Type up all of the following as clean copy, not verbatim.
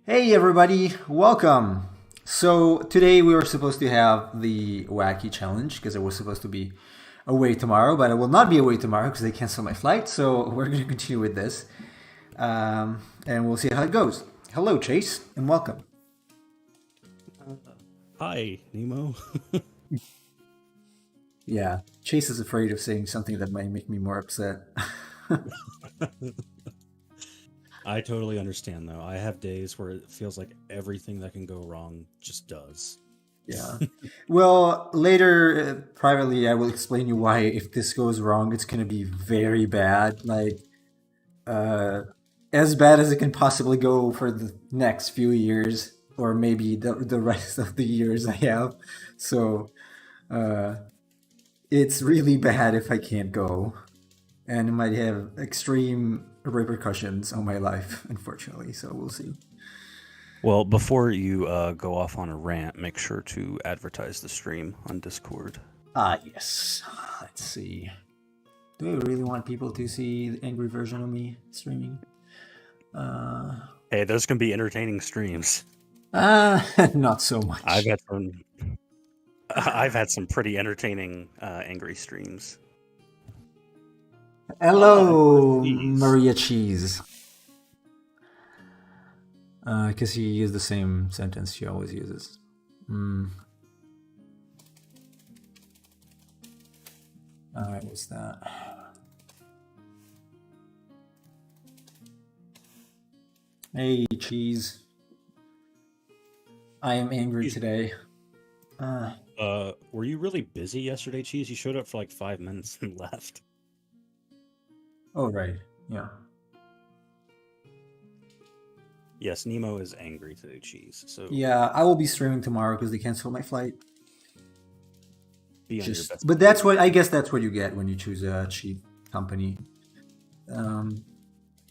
Hey everybody, welcome. So today we were supposed to have the wacky challenge because I was supposed to be away tomorrow, but I will not be away tomorrow because they canceled my flight. So we're going to continue with this, and we'll see how it goes. Hello, Chase, and welcome. Hi, Nemo. Yeah, Chase is afraid of saying something that might make me more upset. I totally understand, though. I have days where it feels like everything that can go wrong just does. Yeah. Well, later privately, I will explain you why. If this goes wrong, it's going to be very bad. Like uh, as bad as it can possibly go for the next few years, or maybe the rest of the years I have. So uh, it's really bad if I can't go, and it might have extreme repercussions on my life, unfortunately. So we'll see. Well, before you go off on a rant, make sure to advertise the stream on Discord. Ah, yes. Let's see. Do I really want people to see the angry version of me streaming? Uh, Hey, those can be entertaining streams. Not so I've much. had some. I've had some pretty entertaining angry streams. Hello, Jeez. Maria Cheese. Because he used the same sentence she always uses. Alright, what's that? Hey, Cheese. I am angry today. Were you really busy yesterday, Cheese? You showed up for like 5 minutes and left. Oh, right. Yeah. Yes, Nemo is angry today, Cheese. So Yeah, I will be streaming tomorrow because they canceled my flight. be on your best But that's behavior. what I guess that's what you get when you choose a cheap company.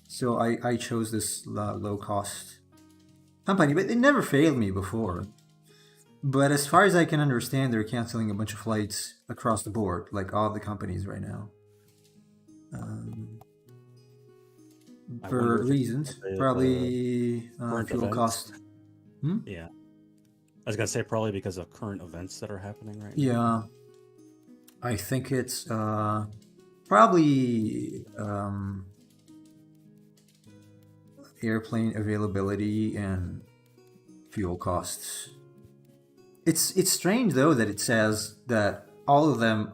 So I chose this low cost company, but it never failed me before. But as far as I can understand, they're canceling a bunch of flights across the board, like all the companies right now, I wonder for if it's reasons, the probably current fuel events. cost. Hmm? Yeah. I was gonna say probably because of current events that are happening right now. Yeah, I think it's probably airplane availability and fuel costs. It's strange though that it says that all of them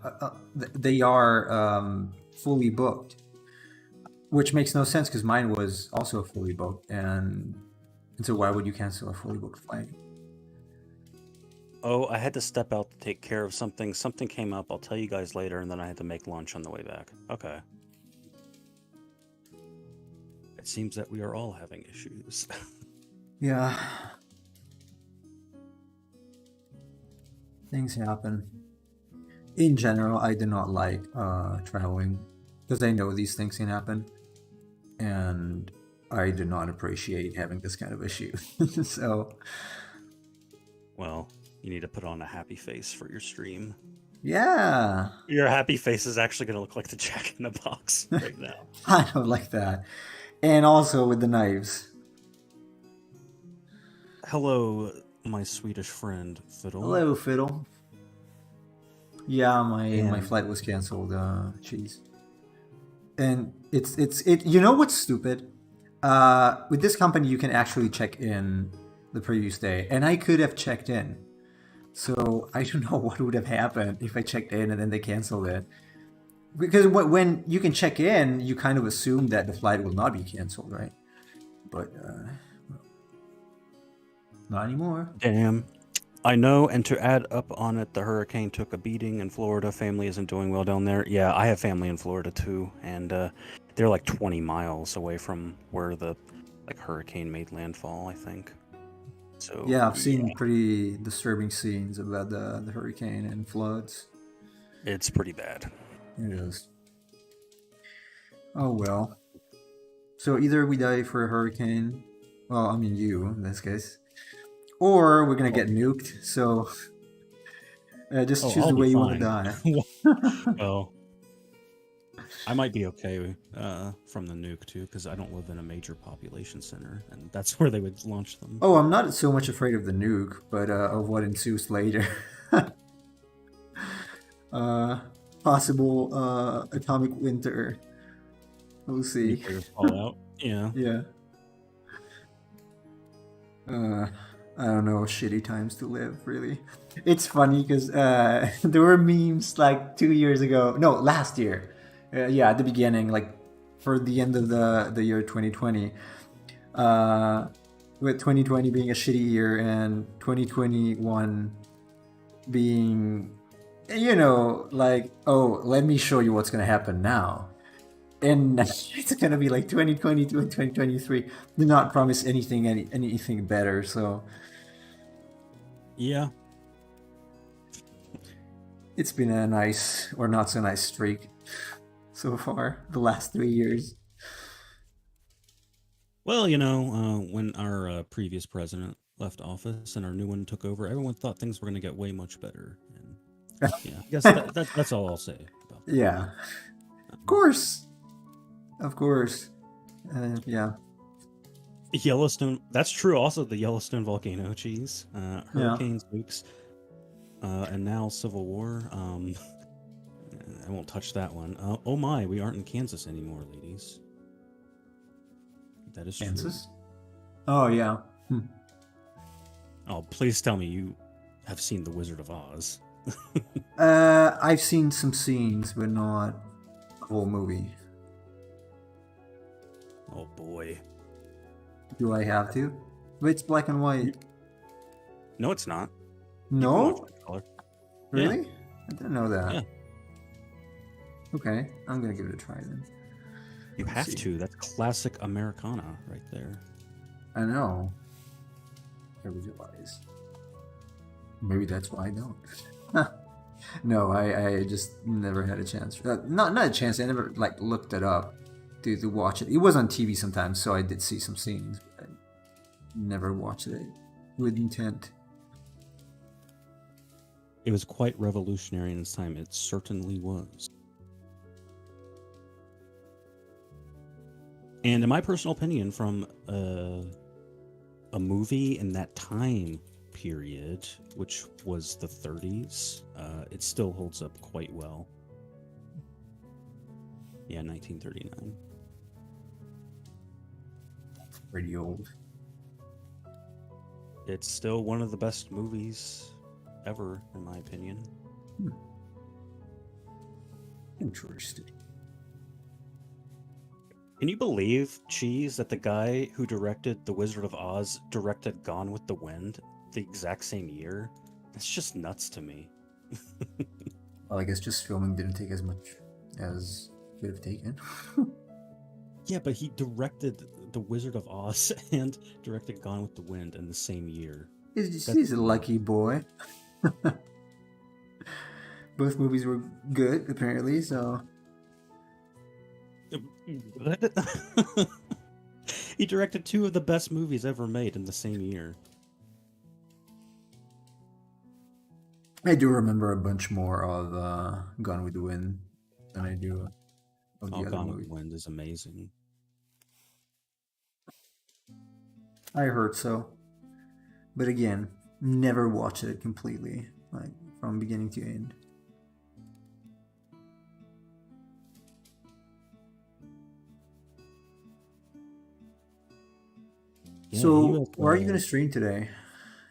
they are fully booked, which makes no sense because mine was also fully booked, and so why would you cancel a fully booked flight? Oh, I had to step out to take care of something. Something came up. I'll tell you guys later, and then I had to make lunch on the way back. Okay. It seems that we are all having issues. Yeah, things happen. In general, I do not like traveling because I know these things can happen, and I do not appreciate having this kind of issue. So Well, you need to put on a happy face for your stream. yeah, Your happy face is actually going to look like the Jack in the Box right now. I don't like that. And also with the knives. Hello, my Swedish friend, Fiddle. Hello, Fiddle. Yeah, my And flight was canceled. Jeez. And it. You know what's stupid? With this company, you can actually check in the previous day, and I could have checked in. So I don't know what would have happened if I checked in and then they canceled it. Because when you can check in, you kind of assume that the flight will not be canceled, right? But not anymore. damn. I know, and to add up on it, the hurricane took a beating in Florida. Family isn't doing well down there. Yeah, I have family in Florida too, and they're like 20 miles away from where the hurricane made landfall, I think. So Yeah, I've yeah, seen pretty disturbing scenes about the hurricane and floods. it's pretty bad. It is. Oh well. So either we die for a hurricane, well, I mean you in this case, or we're gonna Oh, get nuked. So just choose I'll the be way you want to fine. die. Well, I might be okay from the nuke too, because I don't live in a major population center, and that's where they would launch them. Oh, I'm not so much afraid of the nuke, but of what ensues later. uh, possible atomic winter. We'll see. Nuclear fallout. Yeah. Yeah. I don't know, shitty times to live, really. It's funny because there were memes like 2 years ago. No, last year. Yeah, at the beginning, like for the end of the year 2020. With 2020 being a shitty year and 2021 being, like, oh, let me show you what's going to happen now. And it's going to be like 2022 and 2023 do not promise anything better. So Yeah. it's been a nice or not so nice streak so far, the last 3 years. Well, when our previous president left office and our new one took over, everyone thought things were going to get way much better. And yeah, I guess that's all I'll say about that. Yeah. Of course. Of course. Yeah. Yellowstone. That's true. Also, the Yellowstone volcano, cheese, hurricanes, nukes, and now Civil War. I won't touch that one. Oh my, we aren't in Kansas anymore, ladies. That is Kansas? true. Oh, yeah. Oh, please tell me you have seen The Wizard of Oz. I've seen some scenes, but not the whole movie. Oh boy. Do I have to? But it's black and white. No, it's not. No? Color. Really? Yeah. I didn't know that. Yeah. Okay, I'm gonna give it a try then. You Let's have see. to. That's classic Americana right there. I know. I realize. Maybe that's why I don't. No, I just never had a chance. Not a chance. I never like looked it up to watch it. It was on TV sometimes, so I did see some scenes. But I never watched it with intent. It was quite revolutionary in its time. It certainly was. And in my personal opinion, from a movie in that time period, which was the 30s, it still holds up quite well. Yeah, 1939. Pretty old. It's still one of the best movies ever, in my opinion. Interesting. Can you believe, Cheese, that the guy who directed The Wizard of Oz directed Gone with the Wind the exact same year? That's just nuts to me. Well, I guess just filming didn't take as much as it could have taken. Yeah, but he directed The Wizard of Oz and directed Gone with the Wind in the same year. He's a lucky boy. Both movies were good, apparently, so... What? He directed two of the best movies ever made in the same year. I do remember a bunch more of Gone with the Wind than I do of the other Gone with movies. the Wind is amazing. I heard so. But again, never watched it completely, like from beginning to end. Yeah, So, he was, where are you going to stream today?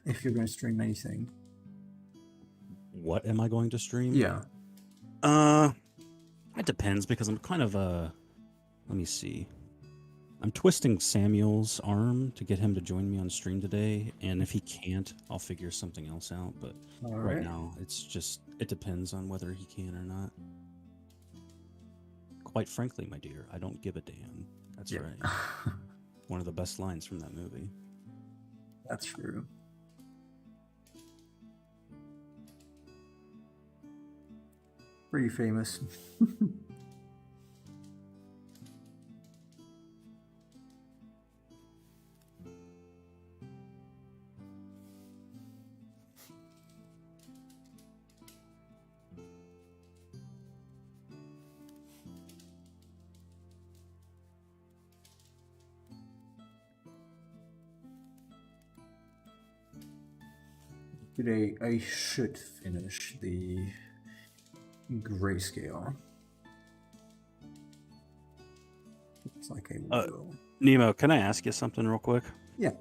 If you're going to stream anything. What am I going to stream? Yeah. It depends because I'm kind of let me see. I'm twisting Samuel's arm to get him to join me on stream today, and if he can't, I'll figure something else out. But All right right. now, it depends on whether he can or not. Quite frankly, my dear, I don't give a damn. That's Yeah. right. One of the best lines from that movie. That's true. Pretty famous. Today I should finish the grayscale. Looks like I Uh, will. Nemo, can I ask you something real quick? Yeah.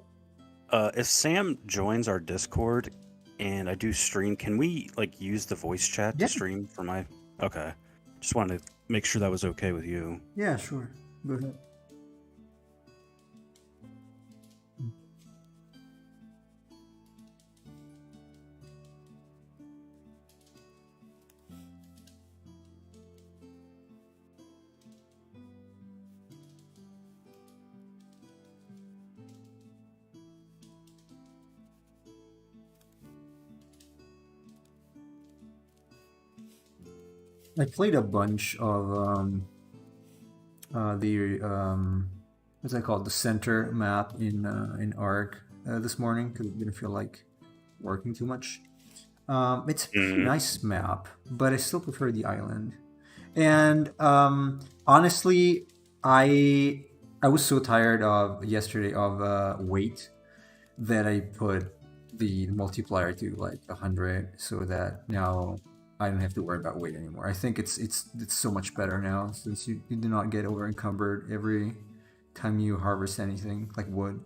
If Sam joins our Discord and I do stream, can we like use the voice chat to Yeah. stream for my? Okay, just wanted to make sure that was okay with you. Yeah, sure. Go ahead. I played a bunch of the what's that called? The center map in Arc this morning because I didn't feel like working too much. It's a pretty Mhm. nice map, but I still prefer the island. And honestly, I was so tired of yesterday of weight that I put the multiplier to like 100 so that now I don't have to worry about weight anymore. I think it's so much better now since you do not get over encumbered every time you harvest anything like wood.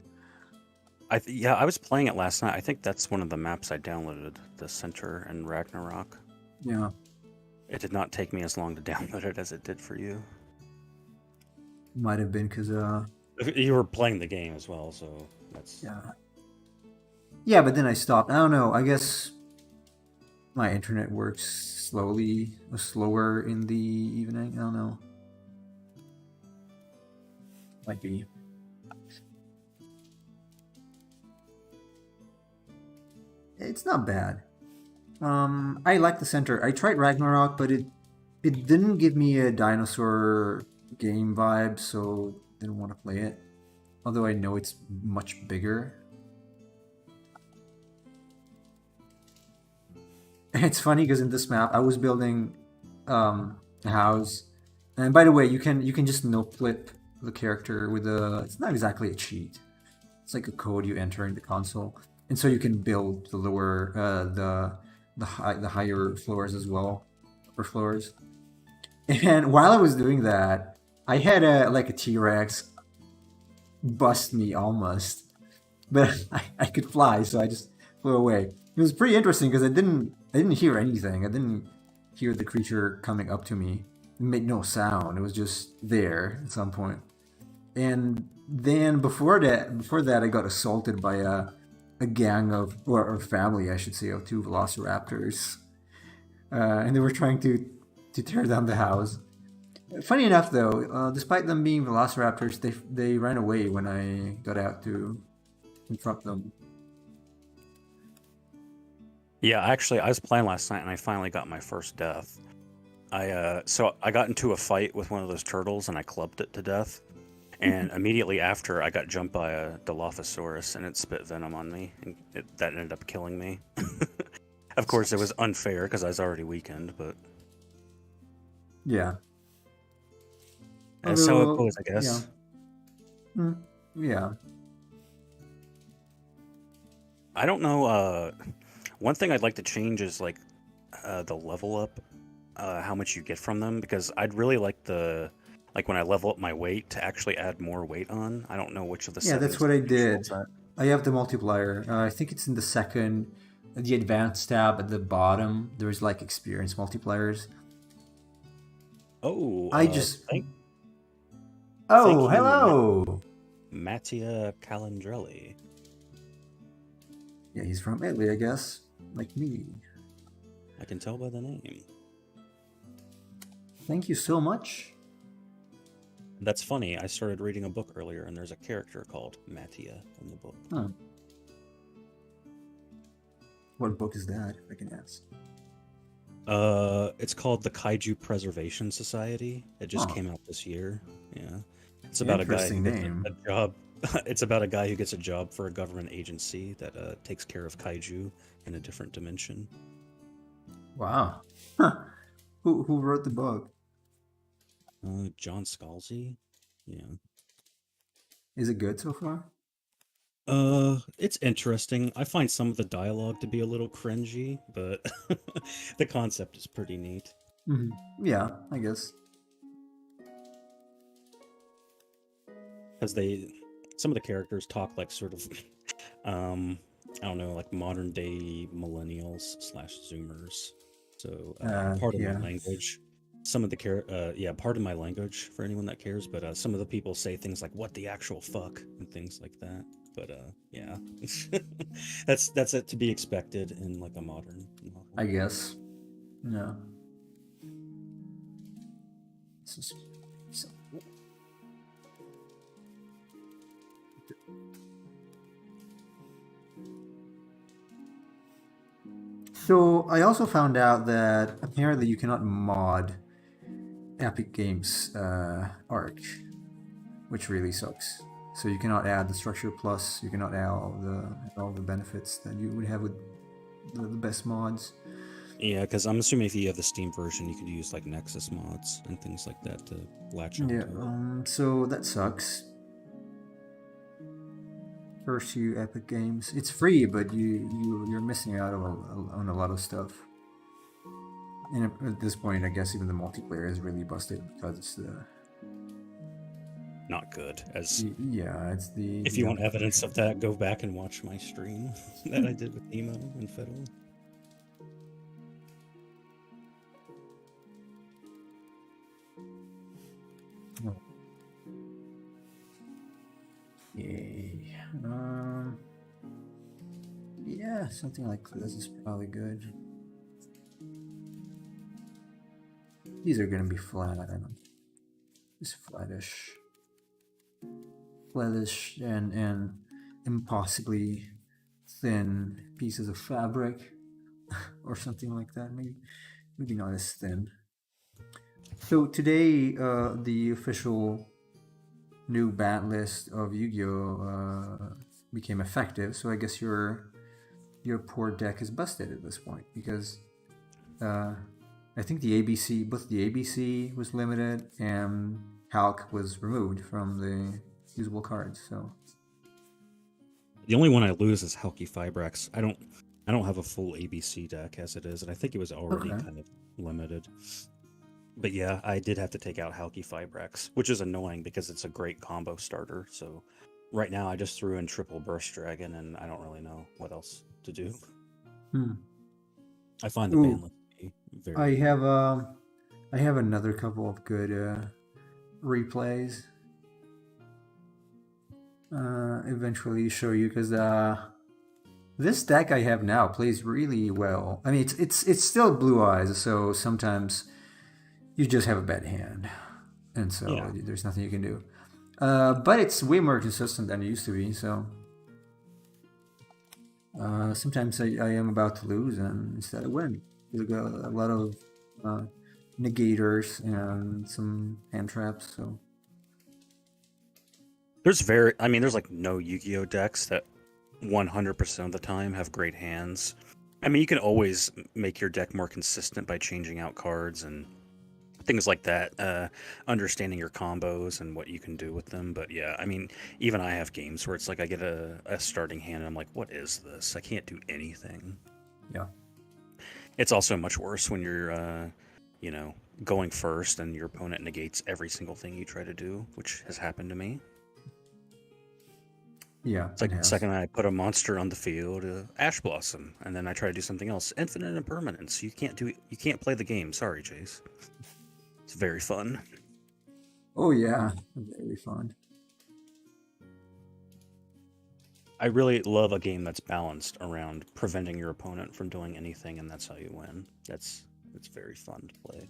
Yeah, I was playing it last night. I think that's one of the maps I downloaded, the Center and Ragnarok. Yeah, It did not take me as long to download it as it did for you. might have been because You were playing the game as well, so that's yeah, but then I stopped. I don't know. I guess my internet works slower in the evening. I don't know. Might be. It's not bad. I like the center. I tried Ragnarok, but it didn't give me a dinosaur game vibe, so didn't want to play it. Although I know it's much bigger. And it's funny because in this map I was building a house, and by the way, you can just no flip the character with a. It's not exactly a cheat. It's like a code you enter in the console, and so you can build the lower the higher floors as well, upper floors. And while I was doing that, I had a T-Rex bust me almost, but I could fly, so I just flew away. It was pretty interesting because I didn't hear anything. I didn't hear the creature coming up to me. It made no sound. It was just there at some point. And then before that, I got assaulted by a gang of or family, I should say, of two velociraptors, and they were trying to tear down the house. Funny enough, though, despite them being velociraptors, they ran away when I got out to confront them. yeah. Actually, I was playing last night and I finally got my first death. So I got into a fight with one of those turtles and I clubbed it to death. And immediately after, I got jumped by a Dilophosaurus and it spit venom on me, and that ended up killing me. Of course, it was unfair because I was already weakened, but Yeah. that's how it Although, goes, I yeah, guess. mm, yeah, I don't know. One thing I'd like to change is like the level up, how much you get from them, because I'd really like like when I level up my weight to actually add more weight on. I don't know which of the yeah. That's settings what it I controls did. that. I have the multiplier. I think it's in the advanced tab at the bottom. There's like experience multipliers. Oh, I just. thank Oh, you, hello. Mattia Calandrelli. Yeah, he's from Italy, I guess, like me. I can tell by the name. Thank you so much. That's funny. I started reading a book earlier, and there's a character called Mattia in the book. Huh. What book is that, if I can ask? It's called the Kaiju Preservation Society. It just Huh. came out this year. Yeah, it's about a guy who Interesting gets name. a job. It's about a guy who gets a job for a government agency that takes care of kaiju in a different dimension. Wow. Huh. Who wrote the book? John Scalzi. Yeah, Is it good so far? It's interesting. I find some of the dialogue to be a little cringy, but the concept is pretty neat. Yeah, I guess. Because some of the characters talk like sort of, um, I don't know, like modern day millennials slash Zoomers. So, pardon my Yeah. language. Some of the yeah, pardon my language for anyone that cares, but some of the people say things like "what the actual fuck" and things like that. But yeah, that's it to be expected in like a modern novel. I guess. Yeah. So- so- So I also found out that apparently you cannot mod Epic Games Arc, which really sucks. So you cannot add the structure plus, you cannot add all the benefits that you would have with the best mods. Yeah, because I'm assuming if you have the Steam version, you could use like Nexus mods and things like that to latch onto Yeah, it. so that sucks. First few Epic Games, it's free, but you're missing out on a lot of stuff. And at this point, I guess even the multiplayer is really busted because it's the Not good. As yeah, it's if you want evidence of that, go back and watch my stream that I did with Nemo and Fiddle. Yay. Yeah, something like this is probably good. These are gonna be flat, I don't know. Just flattish. Flattish and impossibly thin pieces of fabric or something like that. Maybe not as thin. So today, the official new ban list of Yu-Gi-Oh became effective. So I guess your poor deck is busted at this point because I think both the ABC was limited and Hulk was removed from the usable cards. So The only one I lose is Halki Fibrax. I don't have a full ABC deck as it is, and I think it was already okay. kind of limited. But yeah, I did have to take out Halki Fibrax, which is annoying because it's a great combo starter. So right now I just threw in triple Burst Dragon, and I don't really know what else to do. Hmm. I find the ban Ooh, list to be I very. have I have another couple of good replays. Eventually show you because this deck I have now plays really well. I mean, it's still blue eyes, so sometimes you just have a bad hand, and so Yeah. there's nothing you can do. But it's way more consistent than it used to be. So sometimes I am about to lose, and instead I win. There's a lot of uh, negators and some hand traps. So I mean, there's like no Yu Gi Oh decks that 100% of the time have great hands. I mean, you can always make your deck more consistent by changing out cards and things like that, understanding your combos and what you can do with them. But yeah, I mean, even I have games where it's like I get a starting hand and I'm like, what is this? I can't do anything. yeah, It's also much worse when you're, you know, going first and your opponent negates every single thing you try to do, which has happened to me. yeah, It's it like the has. second I put a monster on the field, Ash Blossom, and then I try to do something else, infinite impermanence. You can't play the game. Sorry, Chase. It's very fun. Oh yeah, very fun. I really love a game that's balanced around preventing your opponent from doing anything, and that's how you win. It's very fun to play.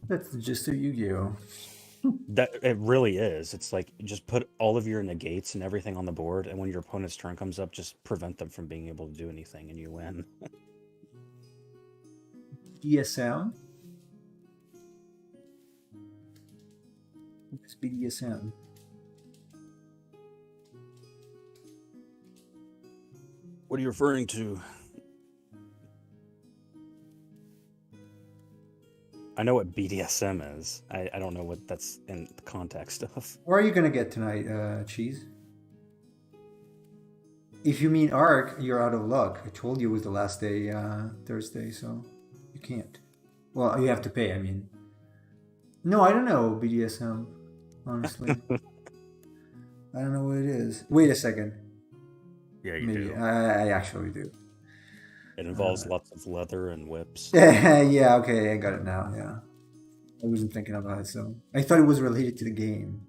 That's the gist of Yu-Gi-Oh. That it really is. It's like just put all of your negates and everything on the board, and when your opponent's turn comes up, just prevent them from being able to do anything, and you win. BDSM. What's BDSM? What are you referring to? I know what BDSM is. I don't know what that's in the context of. Where are you gonna get tonight, Cheese? If you mean Arc, you're out of luck. I told you it was the last day, Thursday, so you can't. Well, you have to pay. I mean, no, I don't know BDSM. Honestly, I don't know what it is. Wait a second. Yeah, you Maybe do. I actually do. It involves lots of leather and whips. Yeah. Okay, I got it now. Yeah, I wasn't thinking about it, so I thought it was related to the game.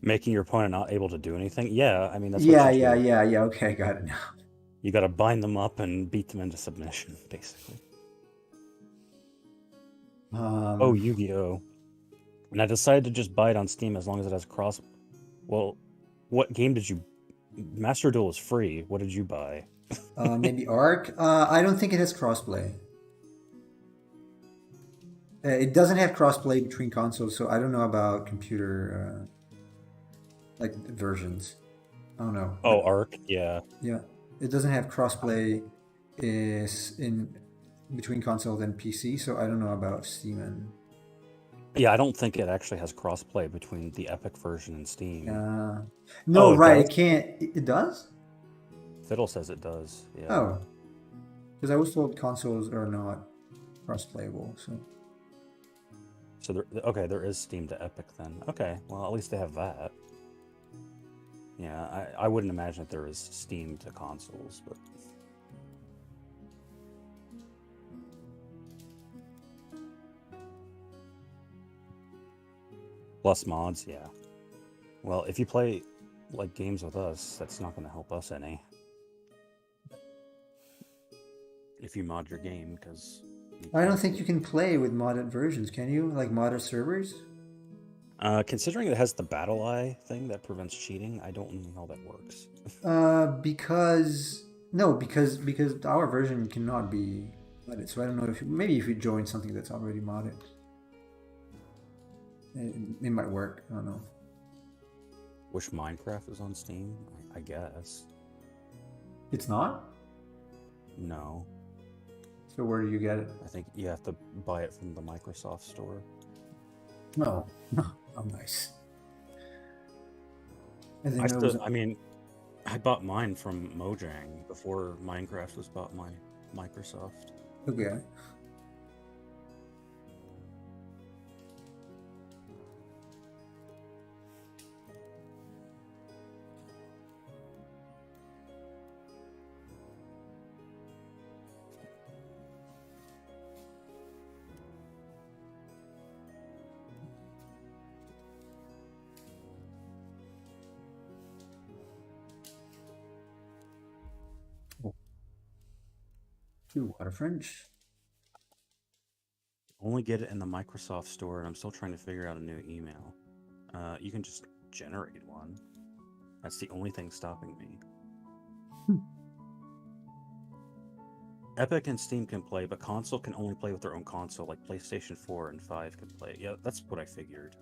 Making your opponent not able to do anything. Yeah, I mean that's Yeah, what you do. yeah. Okay, I got it now. You got to bind them up and beat them into submission, basically. Oh, Um, Yu-Gi-Oh! And I decided to just buy it on Steam as long as it has cross. Well, what game did you? Master Duel is free. What did you buy? maybe Arc. I don't think it has crossplay. It doesn't have crossplay between consoles, so I don't know about computer like versions. I don't know. Oh, Arc. Yeah. Yeah, it doesn't have crossplay is in between consoles and PC, so I don't know about Steam and. Yeah, I don't think it actually has crossplay between the Epic version and Steam. No, Oh, it right? does? It can't. It does. Fiddle says it does. Yeah. Oh, because I was told consoles are not cross-playable. So there is Steam to Epic then. Okay, well at least they have that. Yeah, I wouldn't imagine that there is Steam to consoles, but plus mods, yeah. Well, if you play like games with us, that's not going to help us any. If you mod your game, because I don't think you can play with modded versions, can you? Like modded servers? considering it has the Battle Eye thing that prevents cheating, I don't know how that works. Because no, because our version cannot be modded. So I don't know if maybe if you join something that's already modded, it might work. I don't know. Wish Minecraft is on Steam, I guess. It's not. No, So where do you get it? I think you have to buy it from the Microsoft store. No, no. Oh, nice. I think I bought mine from Mojang before Minecraft was bought by Microsoft. Okay. Two water French. Only get it in the Microsoft store, and I'm still trying to figure out a new email. You can just generate one. That's the only thing stopping me. Epic and Steam can play, but console can only play with their own console, like PlayStation 4 and 5 can play. Yeah, that's what I figured.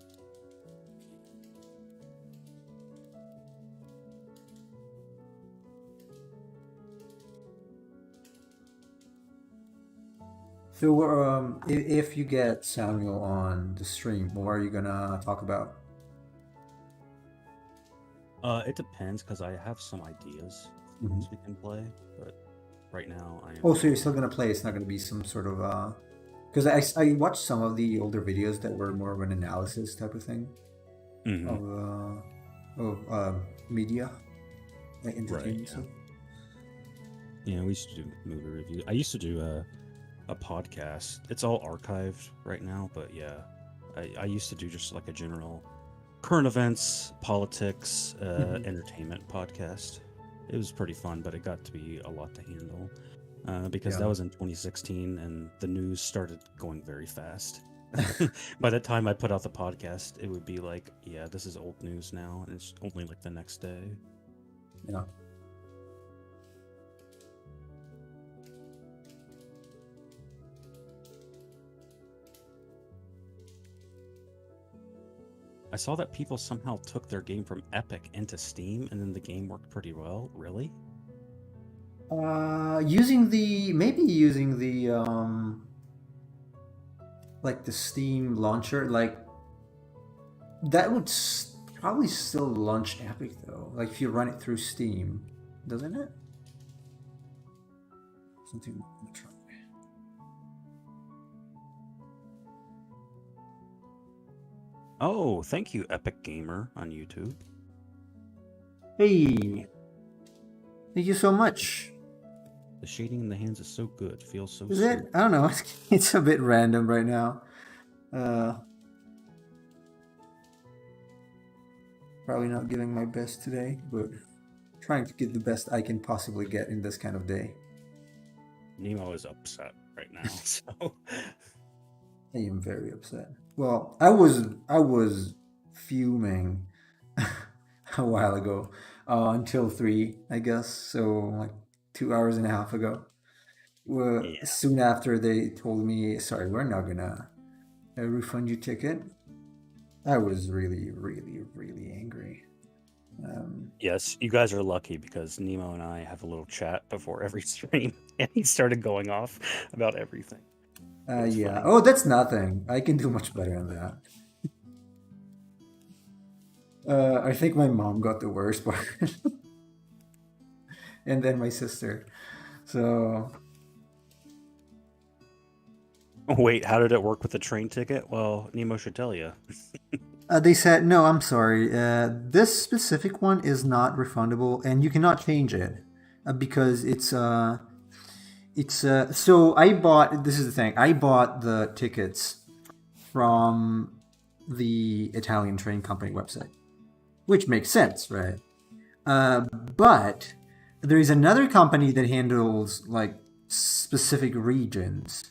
So, if you get Samuel on the stream, what are you gonna talk about? It depends, because I have some ideas of things we can play, but right now I am... Oh, so you're still gonna play? It's not gonna be some sort of because I watched some of the older videos that were more of an analysis type of thing of media, like entertainment stuff. Yeah, we used to do movie reviews. I used to do a podcast. It's all archived right now, but yeah, I used to do just like a general current events, politics, entertainment podcast. It was pretty fun, but it got to be a lot to handle because that was in 2016 and the news started going very fast. By the time I put out the podcast, it would be like, yeah, this is old news now, and it's only like the next day. Yeah. I saw that people somehow took their game from Epic into Steam, and then the game worked pretty well. Really? Using the like the Steam launcher, like that would probably still launch Epic though. Like if you run it through Steam, doesn't it? Something I'm gonna try. Oh, thank you, Epic Gamer on YouTube. Hey, thank you so much. The shading in the hands is so good. Feels so Is smooth. it? I don't know. It's a bit random right now. Probably not giving my best today, but trying to get the best I can possibly get in this kind of day. Nemo is upset right now, so I am very upset. Well, I was fuming a while ago, until 3, I guess. So like 2 hours and a half ago. Well, yeah. soon after they told me, sorry, we're not gonna refund your ticket. I was really, really, really angry. Yes, you guys are lucky because Nemo and I have a little chat before every stream, and he started going off about everything. It's yeah. funny. Oh, that's nothing. I can do much better than that. I think my mom got the worst part, and then my sister. So Wait, how did it work with the train ticket? Well, Nemo should tell you. they said, no, I'm sorry. This specific one is not refundable, and you cannot change it because so I bought. This is the thing. I bought the tickets from the Italian train company website, which makes sense, right? But there is another company that handles like specific regions.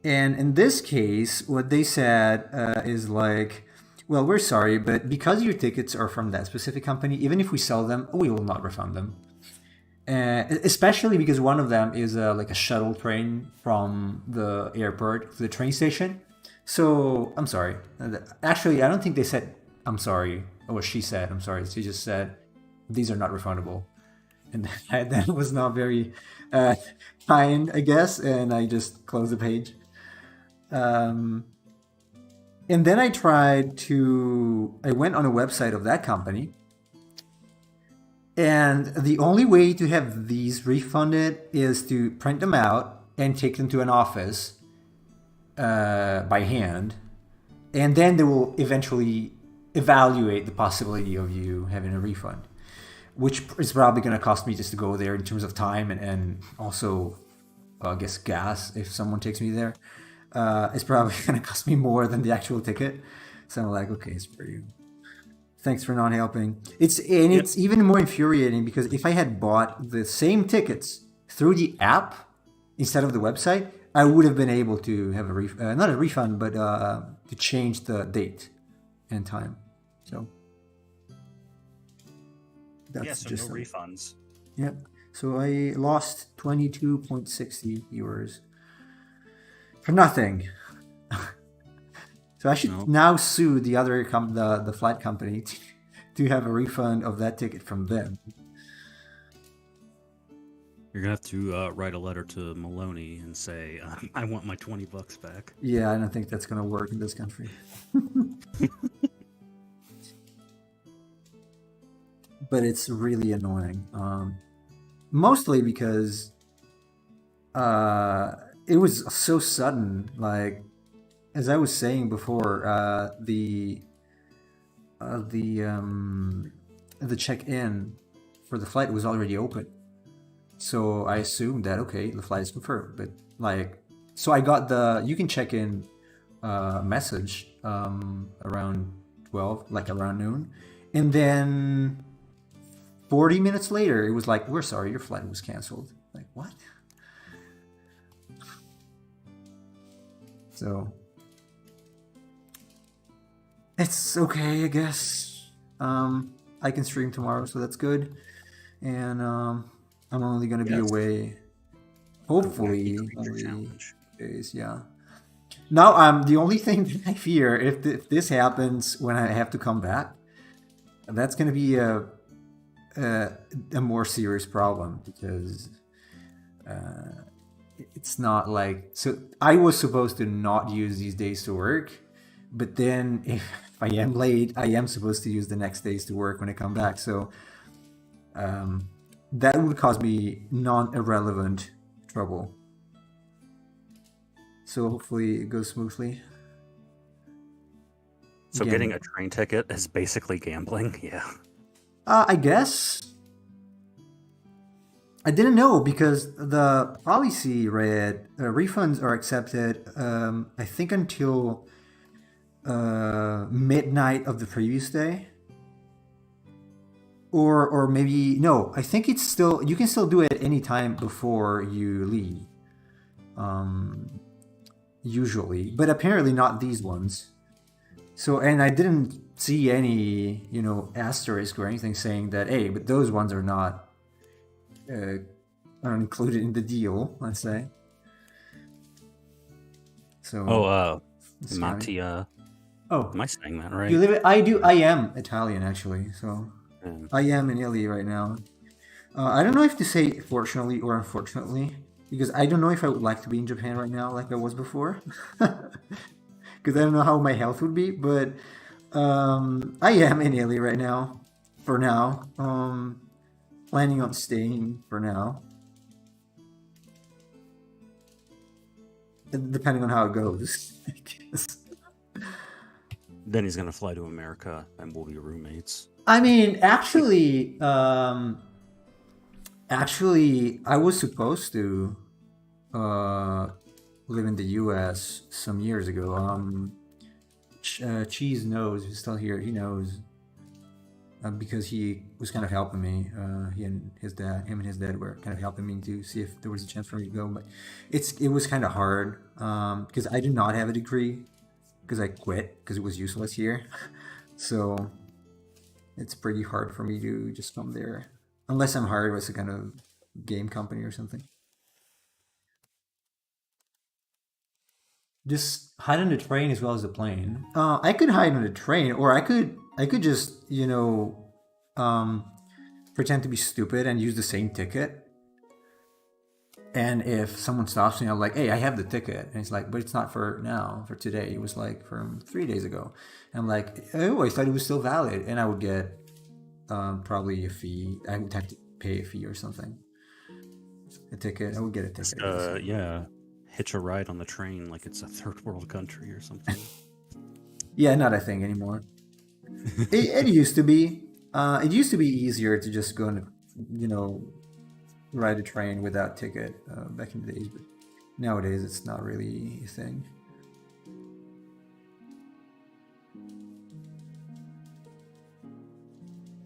And in this case, what they said is like, well, we're sorry, but because your tickets are from that specific company, even if we sell them, we will not refund them. Especially because one of them is like a shuttle train from the airport to the train station. So I'm sorry. Actually, I don't think they said I'm sorry. Or she said I'm sorry. She just said these are not refundable, and that was not very kind, I guess. And I just closed the page. And then I went on a website of that company. And the only way to have these refunded is to print them out and take them to an office by hand. And then they will eventually evaluate the possibility of you having a refund, which is probably going to cost me just to go there in terms of time and also, I guess, gas if someone takes me there. It's probably going to cost me more than the actual ticket. So I'm like, okay, it's for you. Thanks for not helping. It's even more infuriating because if I had bought the same tickets through the app instead of the website, I would have been able to have not a refund, but to change the date and time. So that's so just no refunds. Yep. So I lost 22.60 euros for nothing. So I should now sue the other the flight company to have a refund of that ticket from them. You're gonna have to write a letter to Maloney and say, "I want my $20 back." Yeah, I don't think that's gonna work in this country. But it's really annoying. Mostly because it was so sudden. Like, as I was saying before, the check-in for the flight was already open, so I assumed that okay, the flight is confirmed. But like, so I got the you can check in message around 12, like around noon, and then 40 minutes later, it was like, we're sorry, your flight was canceled. Like, what? So it's okay, I guess. I can stream tomorrow, so that's good. And I'm only gonna be away, hopefully, only days. Yeah. Now, the only thing that I fear if this happens when I have to come back, that's gonna be a more serious problem because it's not like so I was supposed to not use these days to work, but then if I am late, I am supposed to use the next days to work when I come back. So that would cause me non-irrelevant trouble. So hopefully it goes smoothly. So getting a train ticket is basically gambling. Yeah. I guess. I didn't know because the policy read refunds are accepted, I think, until midnight of the previous day. Or maybe, no, I think it's still, you can still do it any time before you leave. Usually. But apparently not these ones. So, and I didn't see any, asterisk or anything saying that, hey, but those ones are not are included in the deal, let's say. So. Matti, oh, am I saying that right? you live. I am Italian actually, so I am in Italy right now. I don't know if to say fortunately or unfortunately, because I don't know if I would like to be in Japan right now like I was before. Because I don't know how my health would be, but I am in Italy right now, for now. Planning on staying for now, depending on how it goes. I guess. Then he's gonna fly to America, and we'll be roommates. I mean, actually, I was supposed to live in the U.S. some years ago. Cheese knows, he's still here. He knows because he was kind of helping me. Him and his dad were kind of helping me to see if there was a chance for me to go. But it was kind of hard because I did not have a degree because I quit because it was useless here. So it's pretty hard for me to just come there unless I'm hired with a kind of game company or something. Just hide on the train as well as the plane. I could hide on the train, or I could just pretend to be stupid and use the same ticket. And if someone stops me, I'm like, "Hey, I have the ticket," and it's like, "But it's not for now, for today. It was like from 3 days ago." And I'm like, "Oh, I thought it was still valid," and I would get probably a fee. I would have to pay a fee or something. A ticket. I would get a ticket. Yeah. Hitch a ride on the train like it's a third world country or something. Yeah, not a thing anymore. It used to be. It used to be easier to just go and ride a train without ticket back in the days, but nowadays it's not really a thing.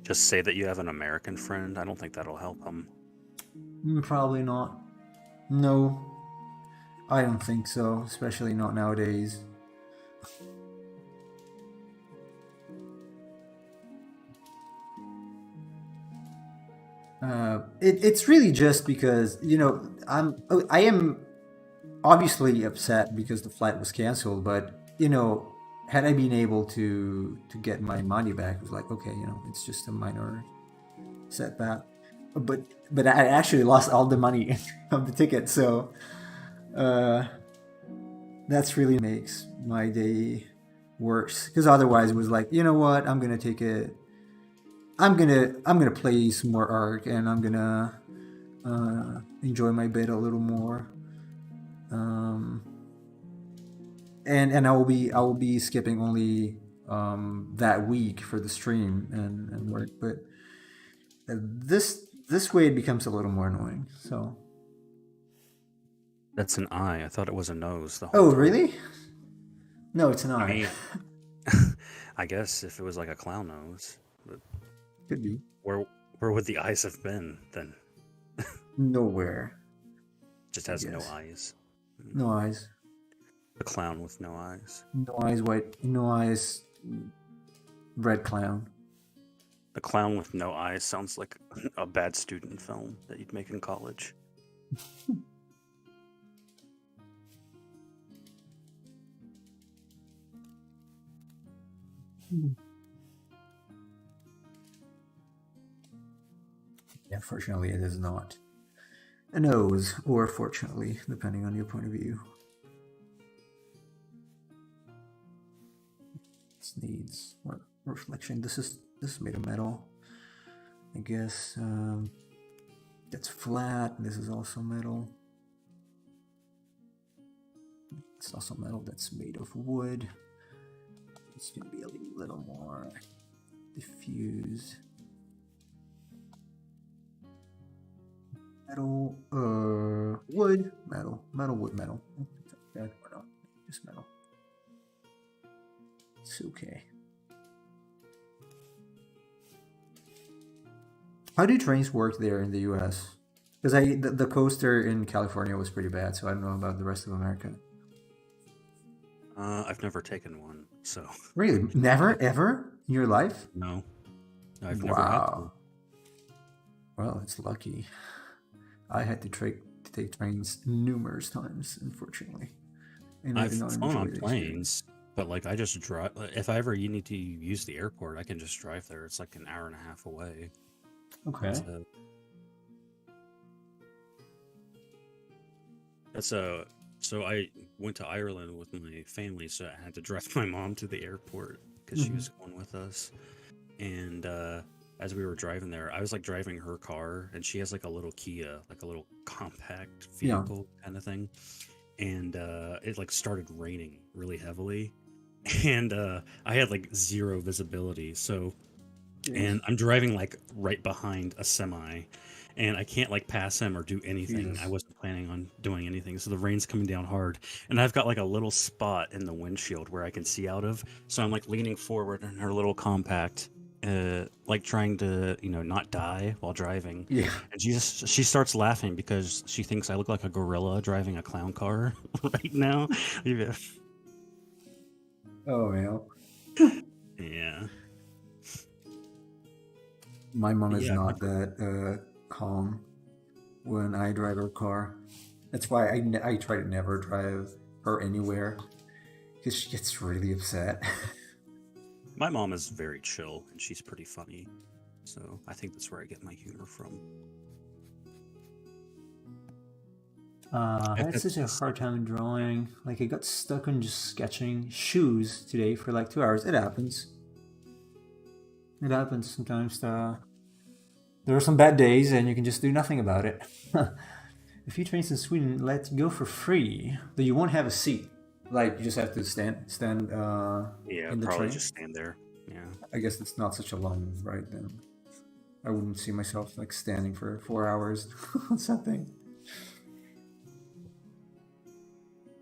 Just say that you have an American friend. I don't think that'll help him. Probably not. No, I don't think so, especially not nowadays. It's really just because I am obviously upset because the flight was canceled, but had I been able to get my money back, it was like, okay, it's just a minor setback. But I actually lost all the money of the ticket, so that's really makes my day worse. Because otherwise, it was like, you know what, I'm gonna take it. I'm gonna play some more Ark, and I'm gonna enjoy my bed a little more. And I will be skipping only that week for the stream and work, but this way it becomes a little more annoying. So That's an eye. I thought it was a nose. oh really? No, it's an eye. I mean, I guess if it was like a clown nose, but Could be where would the eyes have been then? nowhere. Just has no Yes. eyes. No eyes. A clown with no eyes. No eyes. White. No eyes. Red clown. The clown with no eyes sounds like a bad student film that you'd make in college. Yeah, fortunately, it is not a nose, or fortunately, depending on your point of view. This needs what reflection? This is made of metal. I guess that's flat. This is also metal. It's also metal that's made of wood. It's gonna be a little more diffuse. Metal, wood, metal, wood, metal. Or no, just metal. It's okay. How do trains work there in the U.S.? Because the coaster in California was pretty bad, so I don't know about the rest of America. I've never taken one, so Really, never ever in your life? no, I've never had to. Wow. Well, it's lucky. I had to take trains numerous times, unfortunately. And I I've did not flown enjoy on the experience. planes, but like I just drive. If I ever need to use the airport, I can just drive there. It's like an hour and a half away. Okay. So I went to Ireland with my family, so I had to drive my mom to the airport because she was going with us. And as we were driving there, I was like driving her car, and she has like a little Kia, like a little compact Yeah. vehicle kind of thing. And it like started raining really heavily, and I had like zero visibility. So, and I'm driving like right behind a semi, and I can't like pass him or do anything. Jesus. I wasn't planning on doing anything. So the rain's coming down hard, and I've got like a little spot in the windshield where I can see out of. So I'm like leaning forward in her little compact, like trying to, not die while driving. Yeah. And she starts laughing because she thinks I look like a gorilla driving a clown car right now. Yeah. Oh man. Yeah. My mom is Yeah, not that calm when I drive her car. That's why I try to never drive her anywhere because she gets really upset. my mom is very chill and she's pretty funny. So I think that's where I get my humor from. I had such a hard time drawing. Like I got stuck on just sketching shoes today for like 2 hours. It happens. It happens sometimes. There are some bad days, and you can just do nothing about it. A few trains in Sweden let you go for free, though you won't have a seat. Like you just have to stand Yeah, in the probably train. just stand there. Yeah. I guess it's not such a long ride then. I wouldn't see myself like standing for 4 hours on something.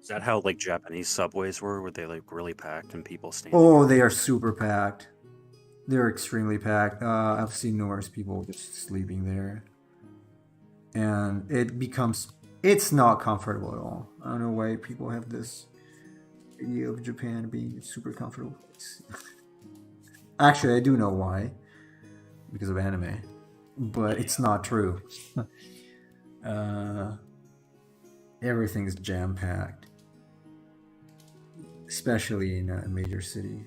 Is that how like Japanese subways were they like really packed and people standing? Oh, they are super packed. They're extremely packed. I've seen numerous people just sleeping there. And it's not comfortable at all. I don't know why people have this idea of Japan being a super comfortable place. Actually, I do know why. Because of anime. But it's not true. Everything is jam-packed. Especially in a major city.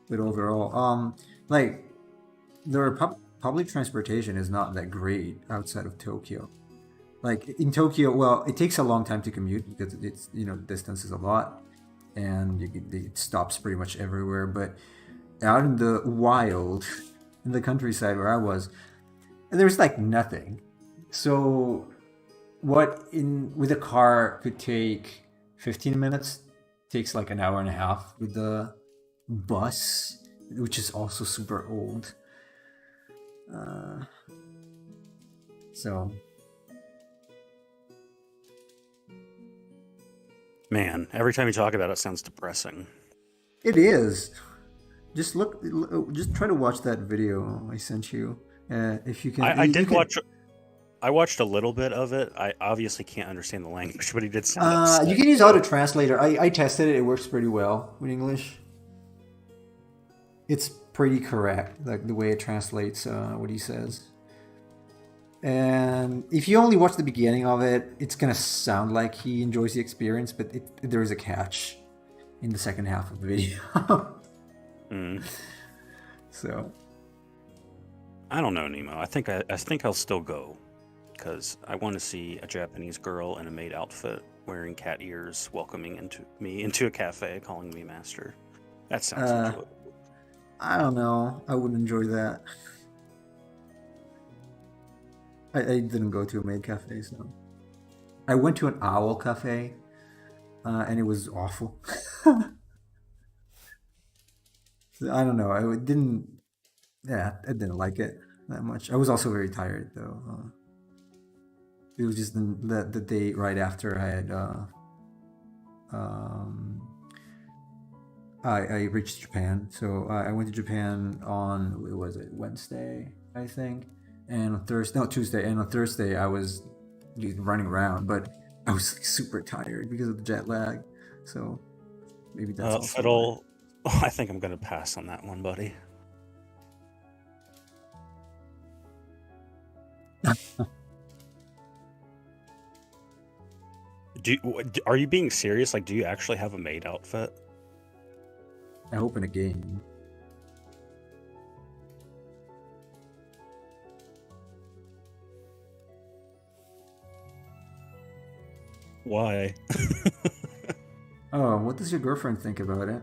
But overall, like public transportation is not that great outside of Tokyo. Like in Tokyo, well, it takes a long time to commute because it's distance is a lot, and it stops pretty much everywhere. But out in the wild, in the countryside where I was, there's like nothing. So with a car could take 15 minutes takes like an hour and a half with the bus, which is also super old. So Man, every time you talk about it, it sounds depressing. it is. Just just try to watch that video I sent you. If you can, I you did can- watch. I watched a little bit of it. I obviously can't understand the language, but he did sound upset. You can use Auto Translator. I tested it. It works pretty well with English. It's pretty correct, like the way it translates what he says. And if you only watch the beginning of it, it's gonna sound like he enjoys the experience, but there is a catch in the second half of the video. So I don't know, Nemo. I think I'll still go because I want to see a Japanese girl in a maid outfit wearing cat ears welcoming me into a cafe calling me master. That sounds Uh, enjoyable. I don't know. I wouldn't enjoy that. I didn't go to a maid cafe, so I went to an owl cafe, and it was awful. I don't know. I didn't. Yeah, I didn't like it that much. I was also very tired though. It was just the day right after I had um, I reached Japan. So I went to Japan on what was it, Wednesday, I think, and on Thursday, no, Tuesday, and on Thursday I was running around, but I was like, super tired because of the jet lag. So maybe that's also why. Fiddle, I think I'm gonna pass on that one, buddy. Are you being serious? Like, do you actually have a maid outfit? I hope in a game. Why? Oh, what does your girlfriend think about it?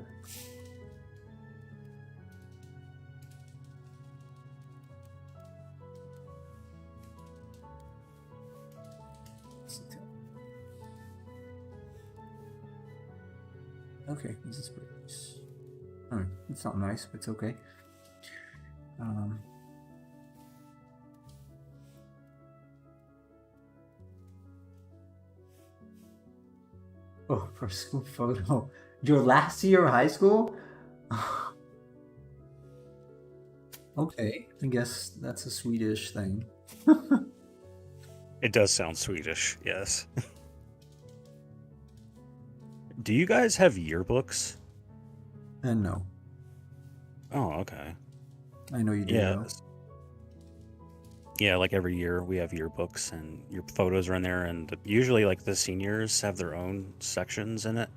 Okay, this is pretty nice. Oh, it's not nice, but it's okay. Um, oh, for school photo. Your last year of high school? Okay, I guess that's a Swedish thing. It does sound Swedish, yes. Do you guys have yearbooks? And no, Oh, okay. I know you do Yeah. though. Yeah, like every year we have yearbooks and your photos are in there, and usually like the seniors have their own sections in it.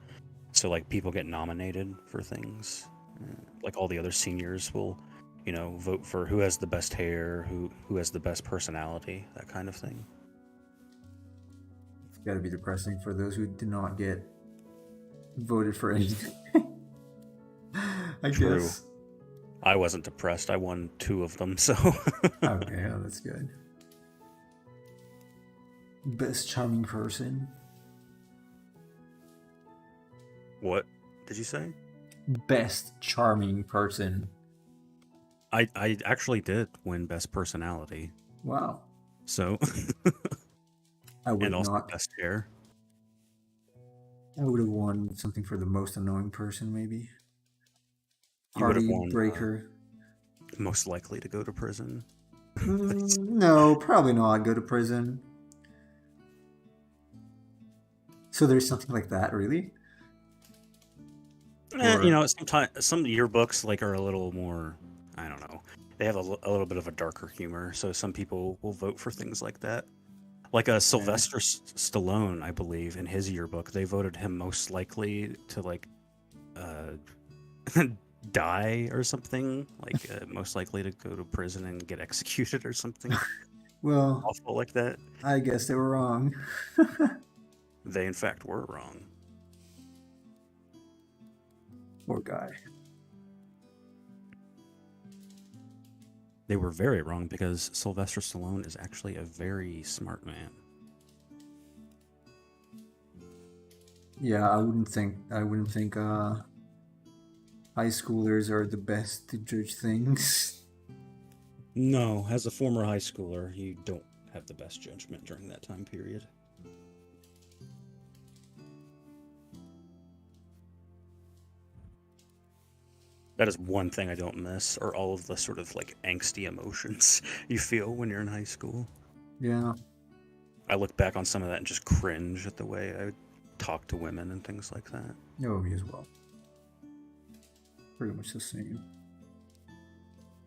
So like people get nominated for things. Like all the other seniors will, vote for who has the best hair, who has the best personality, that kind of thing. It's got to be depressing for those who did not get voted for anything. I True. guess. I wasn't depressed. I won 2 of them, so Okay, oh, that's good. Best charming person. What did you say? Best charming person. I actually did win best personality. Wow. So I would and have also not. best hair. I would have won something for the most annoying person, maybe. You would have Party won breaker. most likely to go to prison. No, probably not. Go to prison. So there's something like that, really? Or Sometimes some yearbooks like are a little more, I don't know. They have a little bit of a darker humor, so some people will vote for things like that. Like a Sylvester Stallone, I believe, in his yearbook, they voted him most likely to like die or something, like most likely to go to prison and get executed or something well, awful like that. I guess they were wrong. They in fact were wrong. Poor guy. They were very wrong because Sylvester Stallone is actually a very smart man. Yeah, I wouldn't think high schoolers are the best to judge things. No, as a former high schooler, you don't have the best judgment during that time period. That is one thing I don't miss, or all of the sort of like angsty emotions you feel when you're in high school. Yeah. I look back on some of that and just cringe at the way I would talk to women and things like that. No, me as well. Pretty much the same.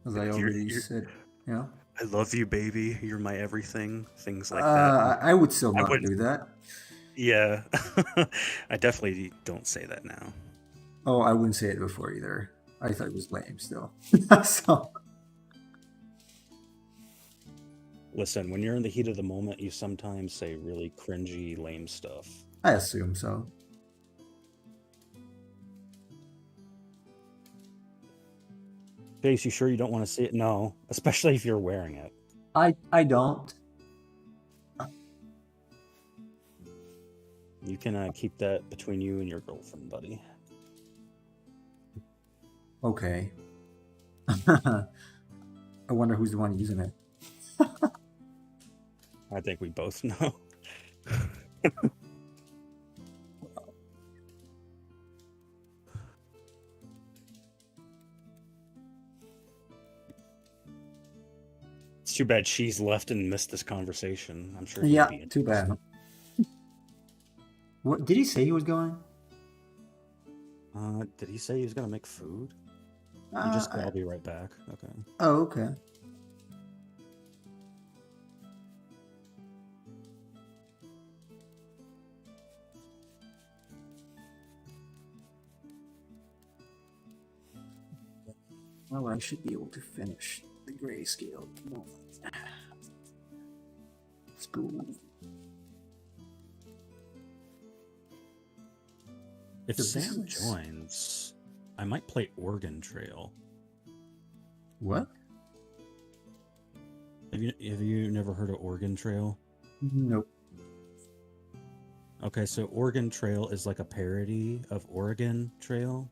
As I already said, yeah. I love you, baby. You're my everything. Things like that. I would still I not wouldn't. do that. Yeah, I definitely don't say that now. Oh, I wouldn't say it before either. I thought it was lame still. So Listen, when you're in the heat of the moment, you sometimes say really cringy, lame stuff. I assume so. Chase, you sure you don't want to see it? No, especially if you're wearing it. I don't. You can keep that between you and your girlfriend, buddy. Okay. I wonder who's the one using it. I think we both know. It's too bad she's left and missed this conversation. I'm sure he'd Yeah, be too bad. What did he say he was going? Did he say he was gonna make food? He Uh, just said, I'll be right back. Okay. oh, okay. Well, I should be able to finish the grayscale. School. If The Sam business. joins, I might play Oregon Trail. What? Have you never heard of Oregon Trail? Nope. Okay, so Oregon Trail is like a parody of Oregon Trail.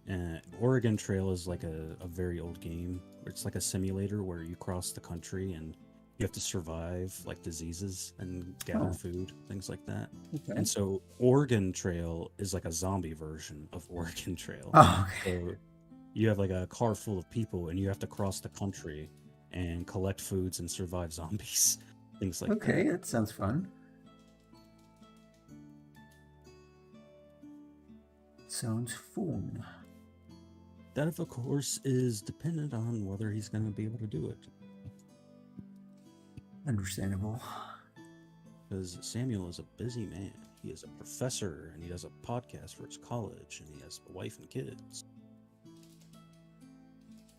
And Oregon Trail is like a very old game. It's like a simulator where you cross the country and you have to survive like diseases and gather Oh. food, things like that. Okay. And so Oregon Trail is like a zombie version of Oregon Trail. Oh, okay. So you have like a car full of people and you have to cross the country and collect foods and survive zombies, things like Okay, that. that sounds fun. Sounds fun. That, of course, is dependent on whether he's going to be able to do it. Understandable. Because Samuel is a busy man. He is a professor and he does a podcast for his college and he has a wife and kids.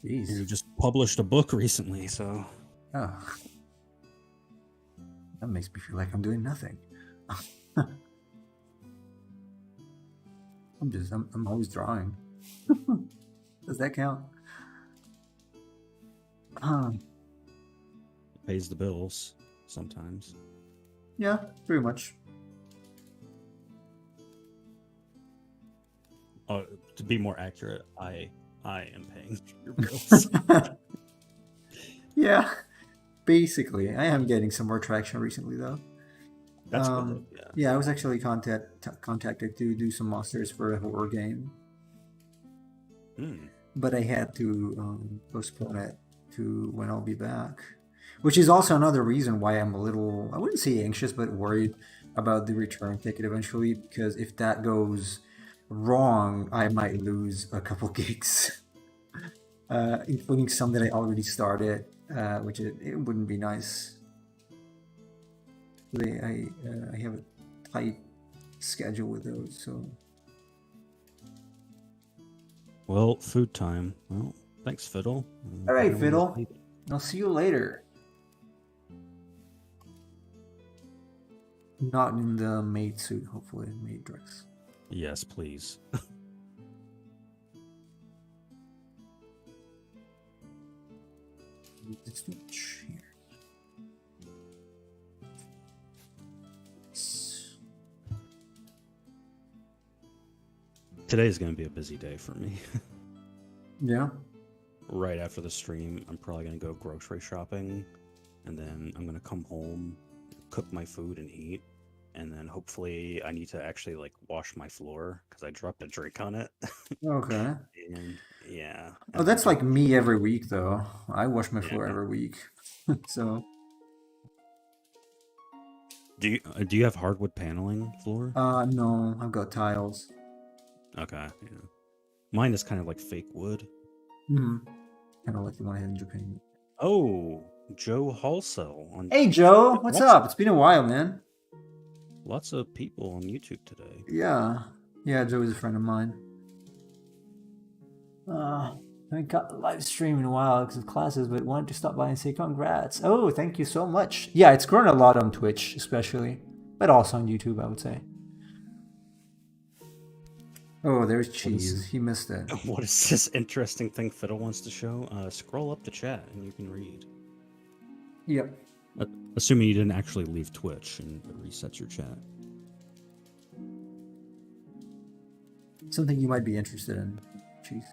And he Jeez. just published a book recently, so Oh. That makes me feel like I'm doing nothing. I'm always drawing. Does that count? pays the bills sometimes. Yeah, pretty much. To be more accurate, I am paying your bills. Yeah, basically. I am getting some more traction recently, though. That's good. Yeah. Yeah, I was actually contacted to do some monsters for a horror game, Hmm. but I had to postpone it to when I'll be back, which is also another reason why I'm a little, I wouldn't say anxious, but worried about the return ticket eventually, because if that goes wrong, I might lose a couple gigs, including some that I already started, which it wouldn't be nice. I have a tight schedule with those, so Well, food time. Well, thanks, Fiddle. all right, Everyone Fiddle. eat. I'll see you later. Not in the maid suit, hopefully, maid dress. Yes, please. Let's do a chair. Today's going to be a busy day for me. Yeah. Right after the stream, I'm probably going to go grocery shopping, and then I'm going to come home, cook my food, and eat. And then hopefully I need to actually like wash my floor because I dropped a drink on it. Okay. And yeah. Oh, that's like me every week, though. I wash my Yeah. floor every week. So, Do you have hardwood paneling floor? no, I've got tiles. Okay. Yeah. Mine is kind of like fake wood. Hmm. Kind of like the one I had in Japan. Oh, Joe Halsell on. Hey, Joe, what's up? It's been a while, man. Lots of people on YouTube today. Yeah. Yeah, Joe is a friend of mine. I haven't got the live stream in a while because of classes, but wanted to stop by and say congrats. Oh, thank you so much. Yeah, it's grown a lot on Twitch, especially, but also on YouTube, I would say. Oh, there's What is, cheese. He missed it. what is this interesting thing Fiddle wants to show? Scroll up the chat and you can read. Yep. Assuming you didn't actually leave Twitch and it resets your chat. Something you might be interested in. Cheese.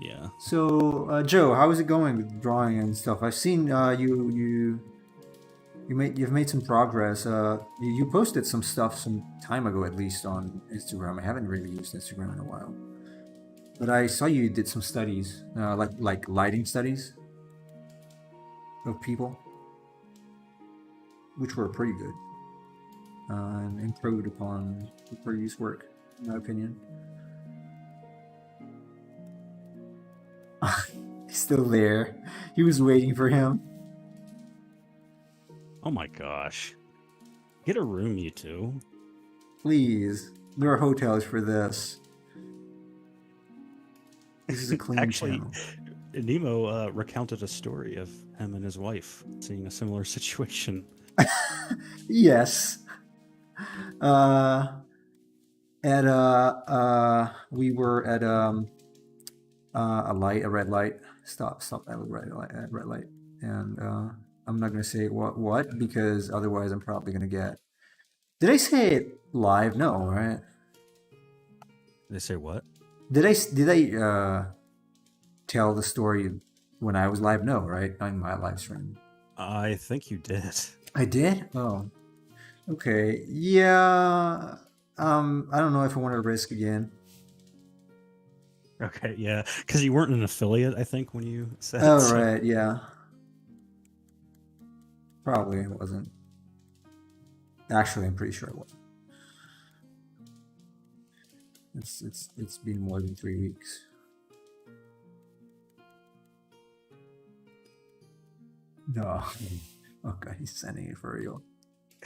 Yeah. So, Joe, how is it going with drawing and stuff? I've seen you've made some progress. You posted some stuff some time ago, at least on Instagram. I haven't really used Instagram in a while, but I saw you did some studies, like lighting studies of people, which were pretty good and improved upon the previous work, in my opinion. He's still there. He was waiting for him. Oh my gosh. Get a room, you two. Please. There are hotels for this. This is a clean Actually, channel. Nemo recounted a story of him and his wife seeing a similar situation. Yes. We were at a red light. Stop at a red light. And I'm not gonna say what because otherwise I'm probably gonna get. Did I say it live? No, right? They say what? Did I tell the story when I was live? No, right? On my live stream. I think you did. I did? Oh. Okay. Yeah. I don't know if I want to risk again. Okay, yeah, because you weren't an affiliate, I think, when you said. Oh, so. right. Yeah. Probably it wasn't. Actually, I'm pretty sure it was. It's been more than 3 weeks. No. Okay, he's sending it for real.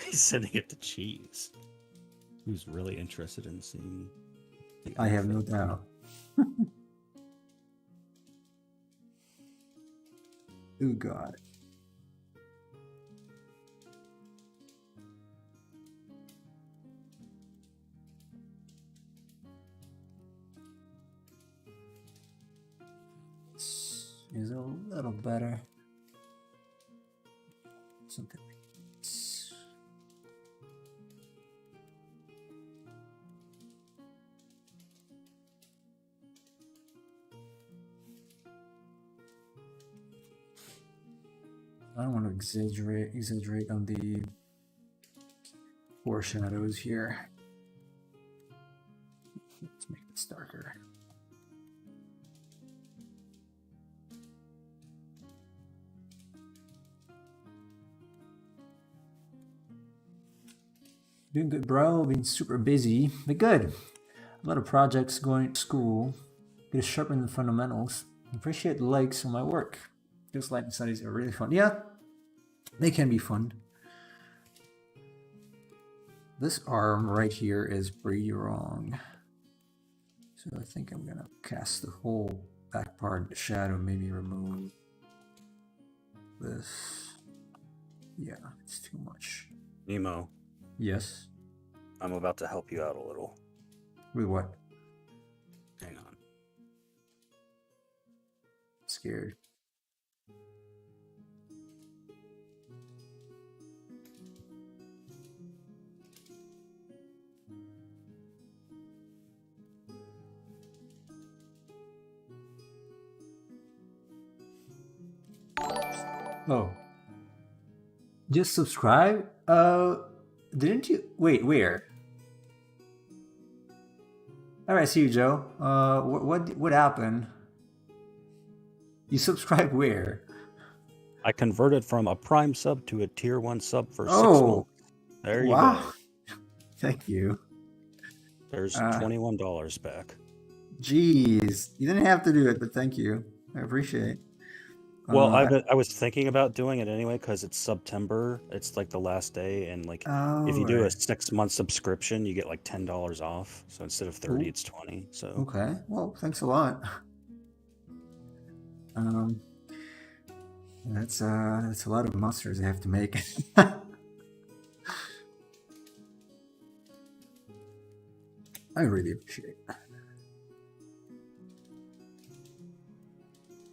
He's sending it to Cheese, who's really interested in seeing. I have no doubt. Oh God. Is a little better. Something like this. I don't want to exaggerate on the foreshadows here. Let's make this darker. Doing good, bro. Been super busy, but good. A lot of projects going to school. Get to sharpen the fundamentals. Appreciate the likes on my work. Those lighting studies are really fun. Yeah, they can be fun. This arm right here is pretty wrong. So I think I'm gonna cast the whole back part of the shadow, maybe remove this. Yeah, it's too much. Nemo, Yes. I'm about to help you out a little. With what? Hang on. Scared. Oh. Just subscribe? Didn't you? Wait, where? All right, see you, Joe. What happened? You subscribe where? I converted from a Prime sub to a Tier 1 sub for 6 Oh, months. There you wow. go. Thank you. There's $21 back. Jeez, you didn't have to do it, but thank you. I appreciate. Well, I was thinking about doing it anyway because it's September. It's like the last day, and like if you do a 6-month subscription, you get like $10 off. So instead of 30, it's 20. So okay, well, thanks a lot. That's a lot of monsters I have to make. I really appreciate it.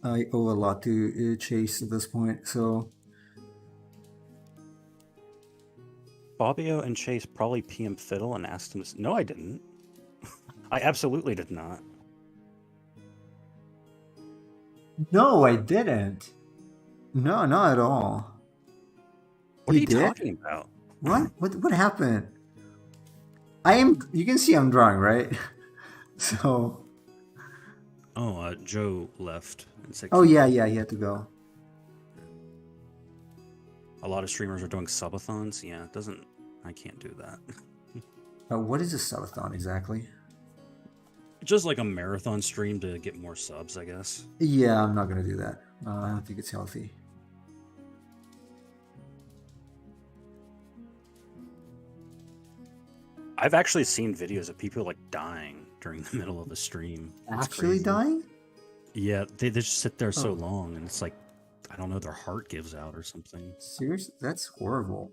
I owe a lot to Chase at this point, so Fabio and Chase probably PM Fiddle and asked him to... No, I didn't. I absolutely did not. no, I didn't. No, not at all. What He are you did? talking about? What? What happened? I am. You can see I'm drawing, right? So. Oh, Joe left and said, Oh yeah, yeah. He had to go. a lot of streamers are doing subathons. Yeah, it doesn't... I can't do that. What is a subathon exactly? Just like a marathon stream to get more subs, I guess. Yeah, I'm not gonna do that. I don't think it's healthy. I've actually seen videos of people like dying during the middle of a stream. It's Actually crazy. dying? Yeah, they just sit there so Oh. long, and it's like, I don't know, their heart gives out or something. Seriously, that's horrible.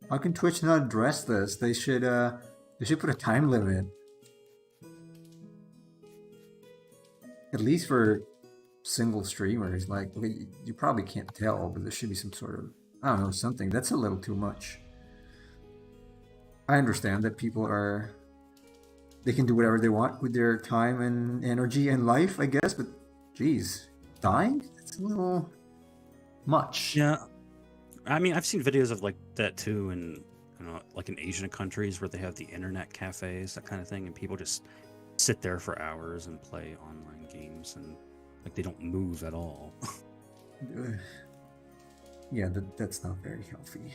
How can Twitch not address this? They should put a time limit. At least for single streamers. Like, okay, you probably can't tell, but there should be some sort of, I don't know, something. That's a little too much. I understand that people are, they can do whatever they want with their time and energy and life, I guess, but geez, dying? That's a little much. Yeah, I mean, I've seen videos of like that too, in like in Asian countries where they have the internet cafes, that kind of thing, and people just sit there for hours and play online games, and like they don't move at all. Yeah, that's not very healthy.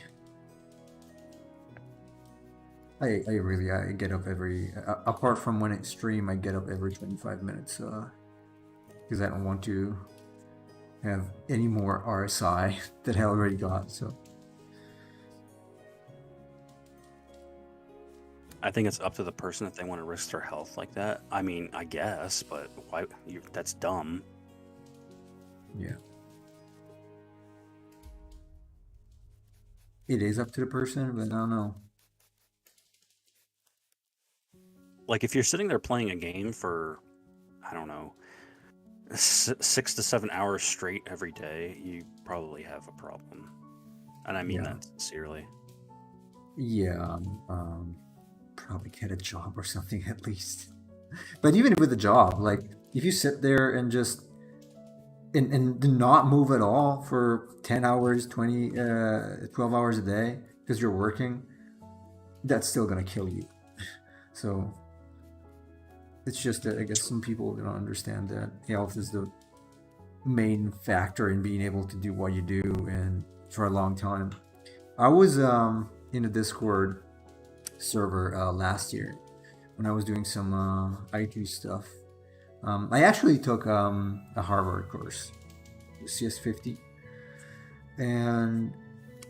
I really I get up every apart from when it's stream, I get up every 25 minutes because I don't want to have any more RSI that I already got. So I think it's up to the person if they want to risk their health like that. I mean, I guess, but why? That's dumb. yeah, it is up to the person, but I don't know. Like if you're sitting there playing a game for, I don't know, 6 to 7 hours straight every day, you probably have a problem. And I mean Yeah. that sincerely. Yeah, probably get a job or something at least. But even with a job, like if you sit there and just and do not move at all for 10 hours, 20, 12 hours a day because you're working, that's still gonna kill you. So it's just that I guess some people don't understand that health is the main factor in being able to do what you do and for a long time. I was in a Discord server last year when I was doing some IT stuff. I actually took a Harvard course, CS50, and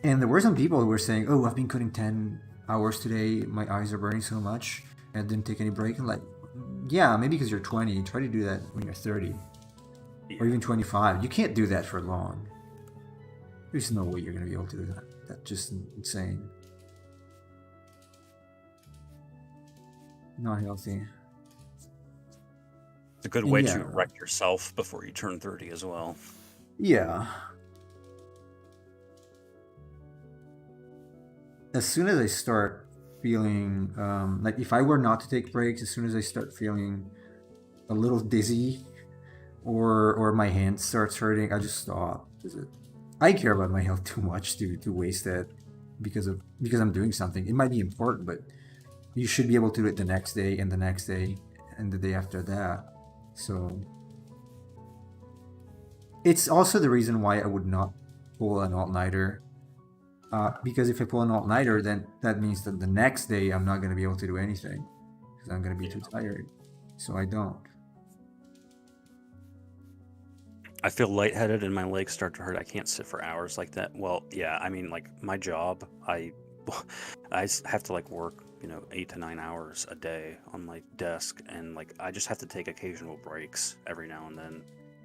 there were some people who were saying, "Oh, I've been coding 10 hours today. My eyes are burning so much, and I didn't take any break." And like, yeah, maybe because you're 20. Try to do that when you're 30 or even 25. You can't do that for long. There's no way you're gonna be able to do that. That's just insane. Not healthy. It's a good way Yeah. to wreck yourself before you turn 30 as well. Yeah. As soon as I start feeling like if I were not to take breaks, as soon as I start feeling a little dizzy or my hand starts hurting, I just stop. I care about my health too much to waste that because I'm doing something. It might be important, but you should be able to do it the next day and the next day and the day after that. So it's also the reason why I would not pull an all-nighter. Because if I pull an all-nighter, then that means that the next day I'm not going to be able to do anything because I'm going to be too tired. So I don't. I feel lightheaded and my legs start to hurt. I can't sit for hours like that. Well, yeah, I mean, like my job, I have to like work, 8 to 9 hours a day on my desk, and like I just have to take occasional breaks every now and then,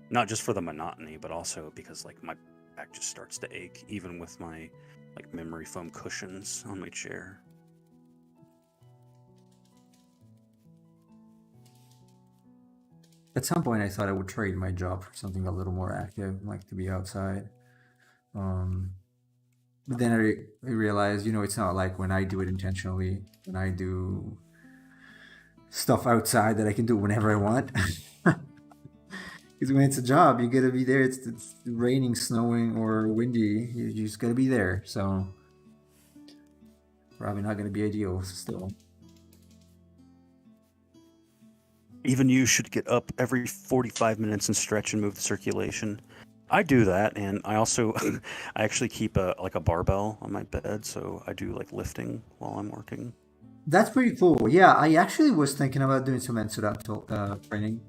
not just for the monotony, but also because like my back just starts to ache, even with my like memory foam cushions on my chair. At some point, I thought I would trade my job for something a little more active, like to be outside. Um, but then I realized, it's not like when I do it intentionally, when I do stuff outside that I can do whenever I want. Because when it's a job, you gotta be there. It's raining, snowing, or windy. You just gotta be there. So probably not gonna be ideal still. Even you should get up every 45 minutes and stretch and move the circulation. I do that, and I also I actually keep a barbell on my bed, so I do like lifting while I'm working. That's pretty cool. Yeah, I actually was thinking about doing some Ensodato training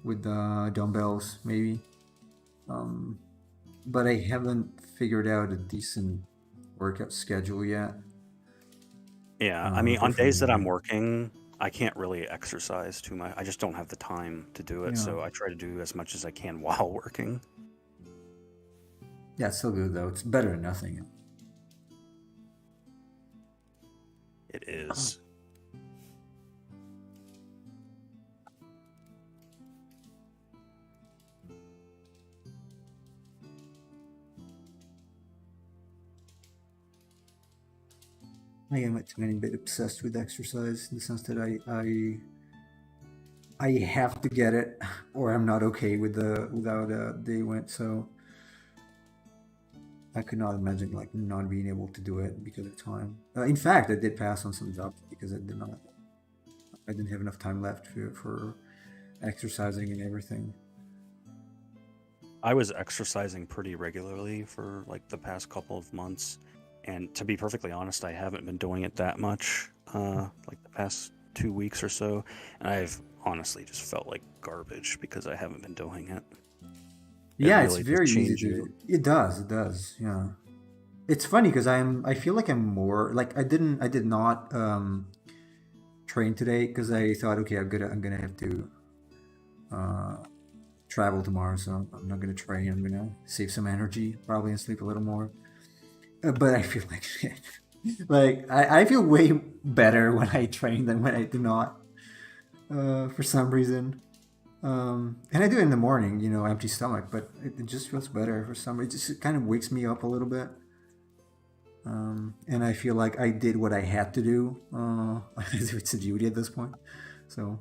with dumbbells, maybe. Um, but I haven't figured out a decent workout schedule yet Yeah, I mean, for on days that I'm me. working, I can't really exercise too much. I just don't have the time to do it, Yeah, so I try to do as much as I can while working. yeah, it's still good though. It's better than nothing. It is. I am a tiny bit obsessed with exercise in the sense that I have to get it, or I'm not okay with the without day went. So I could not imagine like not being able to do it because of time. In fact, I did pass on some jobs because I didn't have enough time left for exercising and everything. I was exercising pretty regularly for like the past couple of months, and to be perfectly honest, I haven't been doing it that much, like the past 2 weeks or so, and I've honestly just felt like garbage because I haven't been doing it. It Yeah, it's really does very easy change to. you. It does. It does. Yeah. It's funny because I feel like I'm more like I did not train today because I thought, okay, I'm gonna have to uh, travel tomorrow, so I'm not gonna train. I'm gonna save some energy probably and sleep a little more. But I feel like shit. Like I feel way better when I train than when I do not. For some reason. And I do it in the morning, empty stomach, but it just feels better for some reason. It kind of wakes me up a little bit. And I feel like I did what I had to do. As if it's a duty at this point. So,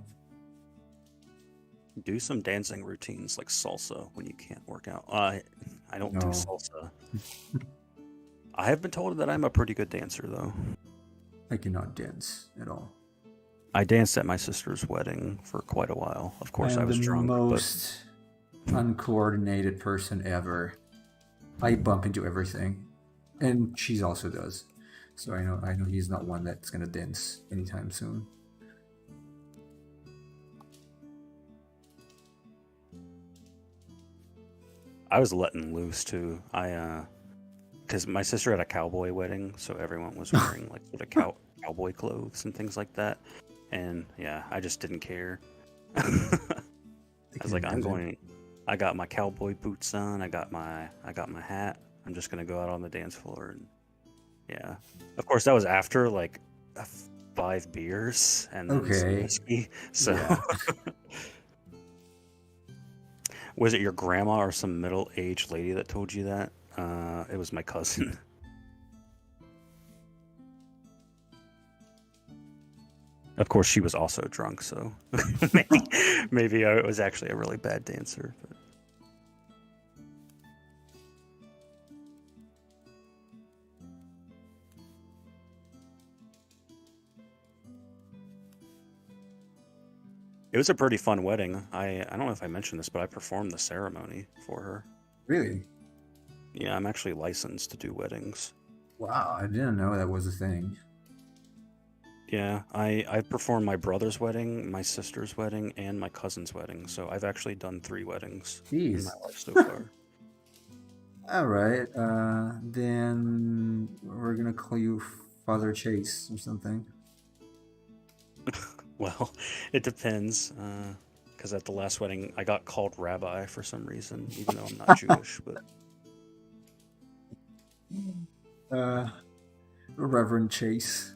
Do some dancing routines like salsa when you can't work out. I don't do no, salsa. I have been told that I'm a pretty good dancer, though. I cannot dance at all. I danced at my sister's wedding for quite a while. Of I course, I am the was drunk, but most uncoordinated person ever. I bump into everything, and she also does. So I know he's not one that's gonna dance anytime soon. I was letting loose too. Because my sister had a cowboy wedding, so everyone was wearing like sort of cowboy clothes and things like that. And yeah, I just didn't care. I I was can like, I'm imagine. going. I got my cowboy boots on. I got my hat. I'm just gonna go out on the dance floor. And yeah, of course that was after like 5 beers and then some Okay. whiskey. So Yeah. was it your grandma or some middle-aged lady that told you that? It was my cousin. Of course, she was also drunk, so maybe, maybe I was actually a really bad dancer. But it was a pretty fun wedding. I don't know if I mentioned this, but I performed the ceremony for her. Really? Yeah, I'm actually licensed to do weddings. Wow, I didn't know that was a thing. Yeah, I performed my brother's wedding, my sister's wedding, and my cousin's wedding. So I've actually done 3 weddings in my Jeez. life so far. All right. Then we're gonna call you Father Chase or something. Well, it depends. Because at the last wedding, I got called rabbi for some reason, even though I'm not Jewish. But Uh, Reverend Chase.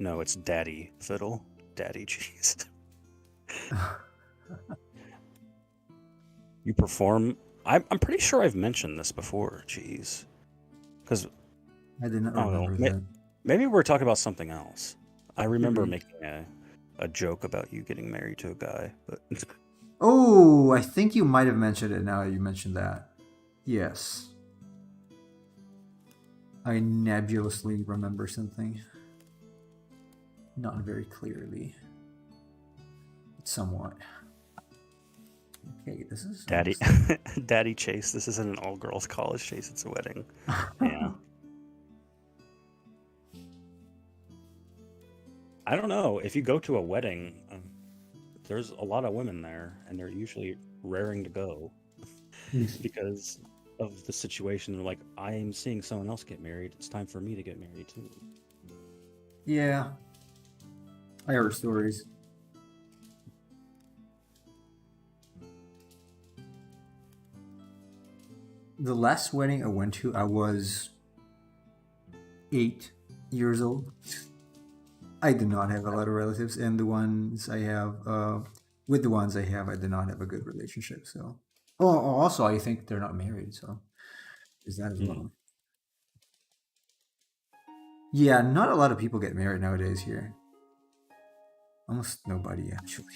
No, it's Daddy Fiddle. Daddy Cheese. You perform. I'm pretty sure I've mentioned this before. Jeez. Because, I did not I don't know. remember that. Maybe we're talking about something else. I remember Mhm. making a joke about you getting married to a guy, but Oh, I think you might have mentioned it now you mentioned that. Yes. I nebulously remember something. Not very clearly. But somewhat. Okay, this is Daddy, Daddy Chase. This isn't an all-girls college, Chase. It's a wedding. Yeah. I don't know. If you go to a wedding, there's a lot of women there, and they're usually raring to go because of the situation. They're like, I am seeing someone else get married. It's time for me to get married too. Yeah. I heard stories. The last wedding I went to, I was 8 years old. I do not have a lot of relatives, and the ones I have, with the ones I have, I do not have a good relationship. So, also, I think they're not married, so is that as Mm. well? Yeah, not a lot of people get married nowadays here. Almost nobody, actually.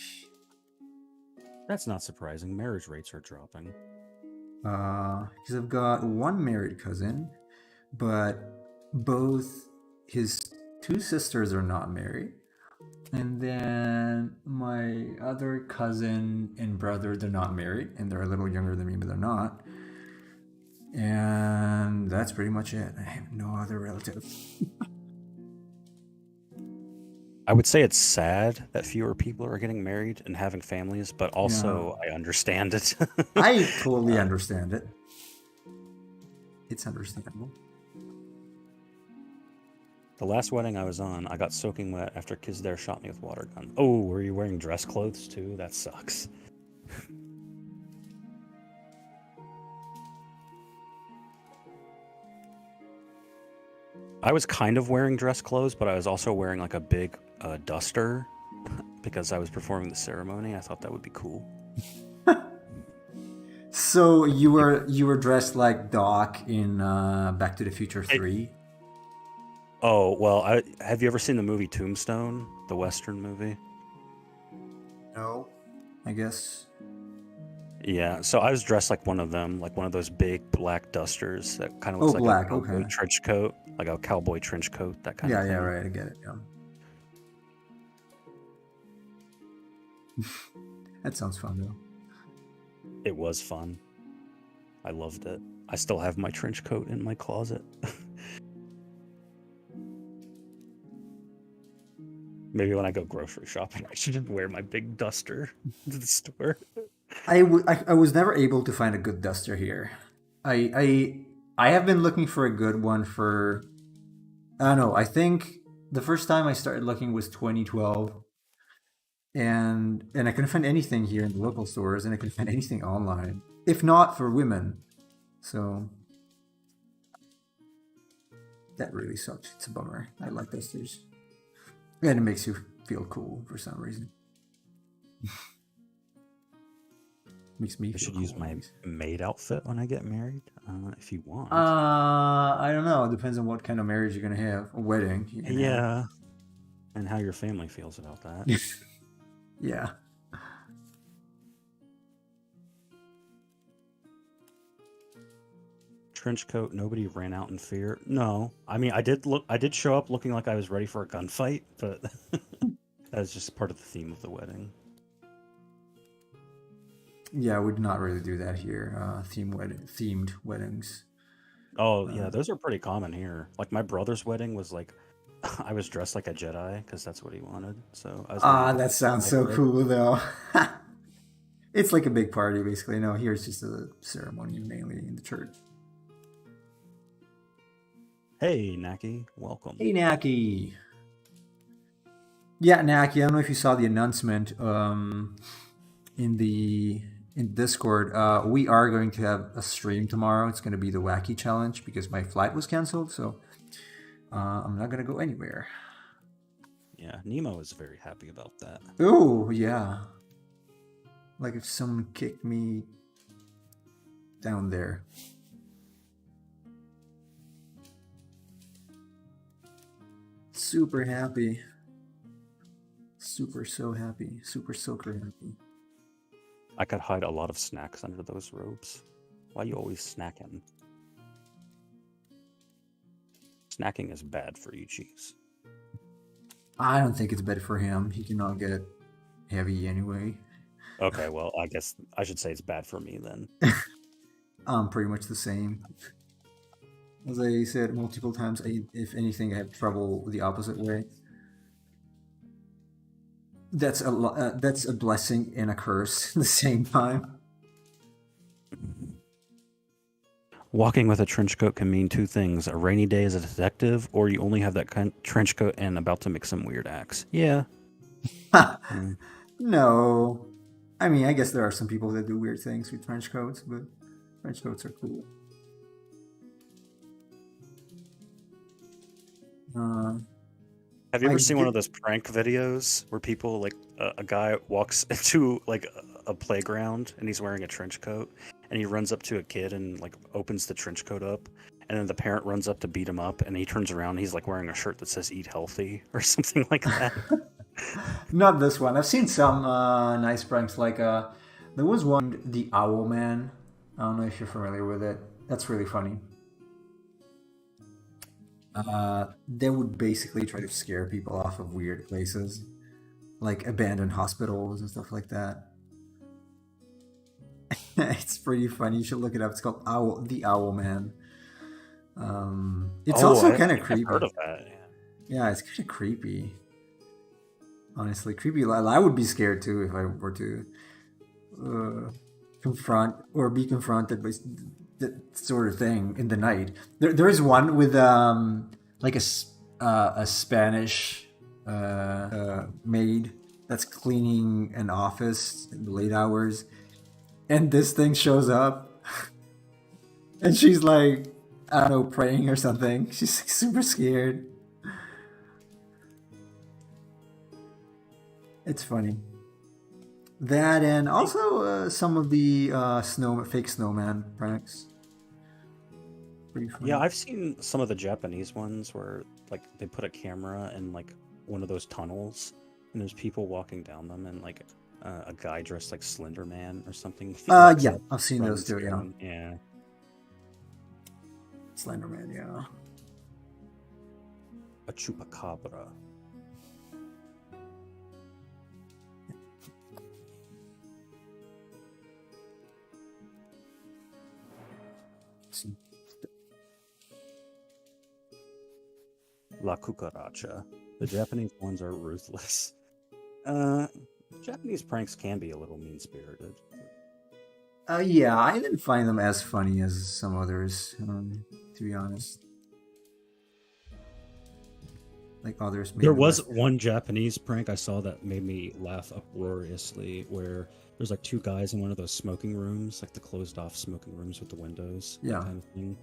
That's not surprising. Marriage rates are dropping. Because I've got one married cousin, but both his two sisters are not married. And then my other cousin and brother, they're not married, and they're a little younger than me, but they're not. And that's pretty much it. I have no other relatives. I would say it's sad that fewer people are getting married and having families, but also I understand it. I totally understand it. It's understandable. The last wedding I was on, I got soaking wet after kids there shot me with water gun. Oh, were you wearing dress clothes too? That sucks. I was kind of wearing dress clothes, but I was also wearing like a big duster because I was performing the ceremony. I thought that would be cool. So you were dressed like Doc in Back to the Future 3? Oh, well, have you ever seen the movie Tombstone, the Western movie? No. I guess. Yeah, so I was dressed like one of them, like one of those big black dusters that kind of looks like black, a cowboy okay. trench coat, like a cowboy trench coat, that kind of thing. Yeah, right. I get it. Yeah. That sounds fun though. It was fun. I loved it. I still have my trench coat in my closet. Maybe when I go grocery shopping, I should wear my big duster to the store. I was never able to find a good duster here. I have been looking for a good one for, I don't know. I think the first time I started looking was 2012, and I couldn't find anything here in the local stores, and I couldn't find anything online, if not for women. So that really sucks. It's a bummer. I like dusters, and it makes you feel cool for some reason. Makes me I feel should cool, use my at least. maid outfit when I get married, if you want. I don't know. It depends on what kind of marriage you're gonna have. A wedding. You're gonna have. Yeah, and how your family feels about that. Yeah. Trench coat, nobody ran out in fear. No, I mean I did show up looking like I was ready for a gunfight, but that's just part of the theme of the wedding. Yeah, we do not really do that here. Themed weddings. Oh yeah, those are pretty common here. Like my brother's wedding was like, I was dressed like a Jedi because that's what he wanted. So I was. That sounds so cool though. It's like a big party, basically. No, here's just a ceremony mainly in the church. Hey Naki, welcome. Hey Naki. Yeah, Naki. I don't know if you saw the announcement in Discord. We are going to have a stream tomorrow. It's going to be the Wacky Challenge because my flight was canceled, so I'm not going to go anywhere. Yeah, Nemo is very happy about that. Oh, yeah. Like if someone kicked me down there. Super happy. Super so happy. Super soaker happy. I could hide a lot of snacks under those robes. Why you always snacking? Snacking is bad for you, Cheese. I don't think it's better for him. He cannot get heavy anyway. Okay, well, I guess I should say it's bad for me then. I'm pretty much the same. As I said multiple times, if anything, I have trouble the opposite way. That's a blessing and a curse at the same time. Walking with a trench coat can mean two things: a rainy day as a detective, or you only have that trench coat and about to make some weird acts. Yeah. No. I mean, I guess there are some people that do weird things with trench coats, but trench coats are cool. Have you ever I seen one did- of those prank videos where people like a guy walks into like a playground and he's wearing a trench coat and he runs up to a kid and like opens the trench coat up and then the parent runs up to beat him up and he turns around and he's like wearing a shirt that says "Eat healthy" or something like that. Not this one. I've seen some nice pranks. Like there was one, the Owl Man. I don't know if you're familiar with it. That's really funny. They would basically try to scare people off of weird places, like abandoned hospitals and stuff like that. It's pretty funny. You should look it up. It's called the Owl Man. It's also kind of creepy. I've heard of that. Yeah. Yeah, it's kind of creepy. Honestly, creepy. I would be scared too if I were to confront or be confronted by that sort of thing in the night. There is one with like a Spanish maid that's cleaning an office in the late hours, and this thing shows up, and she's like, I don't know, praying or something. She's like, super scared. It's funny. That and also some of the fake snowman pranks. Pretty funny. Yeah, I've seen some of the Japanese ones where like they put a camera in like one of those tunnels and there's people walking down them and like a guy dressed like Slender Man or something. walks Yeah, up I've seen from those too. Yeah, screen. Yeah. Slenderman. Yeah. A chupacabra. La cucaracha. The Japanese ones are ruthless. Japanese pranks can be a little mean-spirited. Yeah, I didn't find them as funny as some others, to be honest. Like others. There maybe was less- one Japanese prank I saw that made me laugh uproariously, where there's like two guys in one of those smoking rooms, like the closed-off smoking rooms with the windows, Yeah. kind of thing.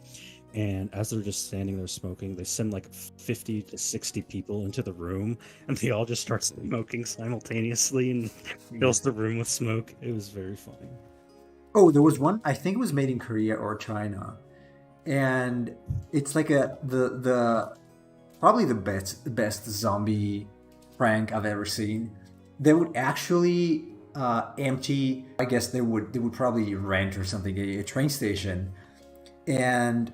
And as they're just standing there smoking, they send like 50 to 60 people into the room, and they all just start smoking simultaneously and fills the room with smoke. It was very funny. Oh, there was one. I think it was made in Korea or China, and it's like the probably the best zombie prank I've ever seen. They would actually empty. I guess they would probably rent or something a train station, and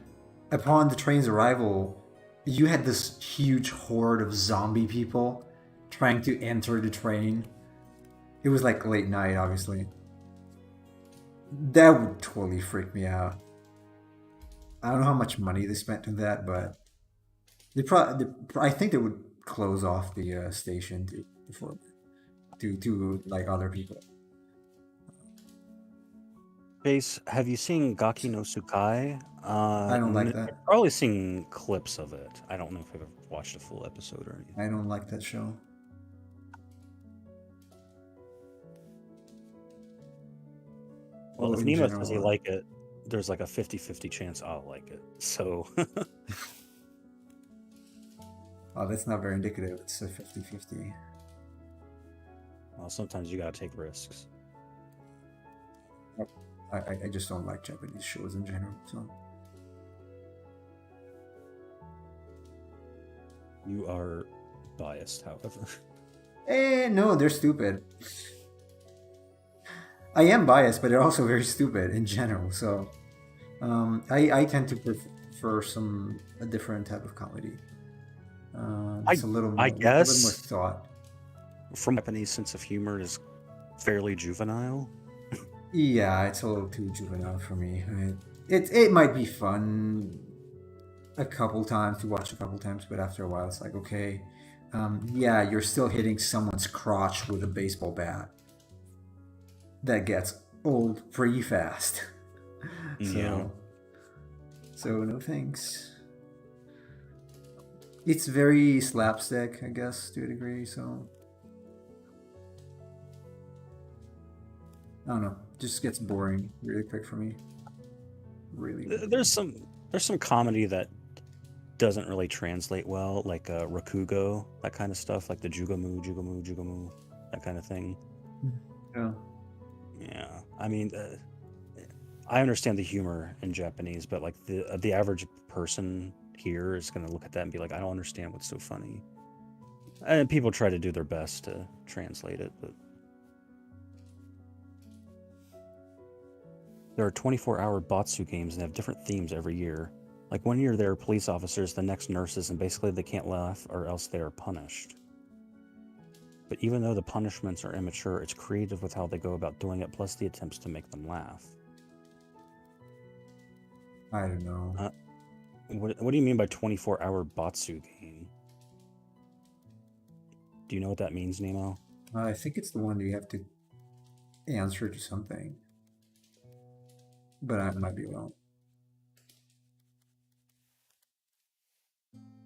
upon the train's arrival, you had this huge horde of zombie people trying to enter the train. It was like late night, obviously. That would totally freak me out. I don't know how much money they spent on that, but I think they would close off the station to like other people. Chase, have you seen Gaki no Tsukai? I don't like that. I've probably seen clips of it. I don't know if I've ever watched a full episode or anything. I don't like that show. Well, if in Nemo general, says he like it, there's like a 50-50 chance I'll like it. So Oh, that's not very indicative. It's a 50-50. Well, sometimes you gotta take risks. I just don't like Japanese shows in general. So You are biased, however. no, they're stupid. I am biased, but they're also very stupid in general. So I tend to prefer a different type of comedy. It's a little I more with a little more guess thought. from Japanese sense of humor is fairly juvenile. Yeah, it's a little too juvenile for me. It might be fun a couple times to watch a couple times, but after a while, it's like, okay, yeah, you're still hitting someone's crotch with a baseball bat. That gets old pretty fast. Yeah. So no thanks. It's very slapstick, I guess, to a degree. So I don't know. Just gets boring really quick for me. Really. There's some comedy that doesn't really translate well, like Rakugo, that kind of stuff, like the Jugamu, that kind of thing. Yeah. Yeah, I mean, I understand the humor in Japanese, but like the average person here is going to look at that and be like, I don't understand what's so funny. And people try to do their best to translate it, but there are 24-hour Batsu games and they have different themes every year. Like one year they're police officers, the next nurses, and basically they can't laugh or else they are punished. But even though the punishments are immature, it's creative with how they go about doing it, plus the attempts to make them laugh. I don't know. What do you mean by 24-hour Batsu game? Do you know what that means, Nemo? I think it's the one that you have to answer to something. But I might be wrong.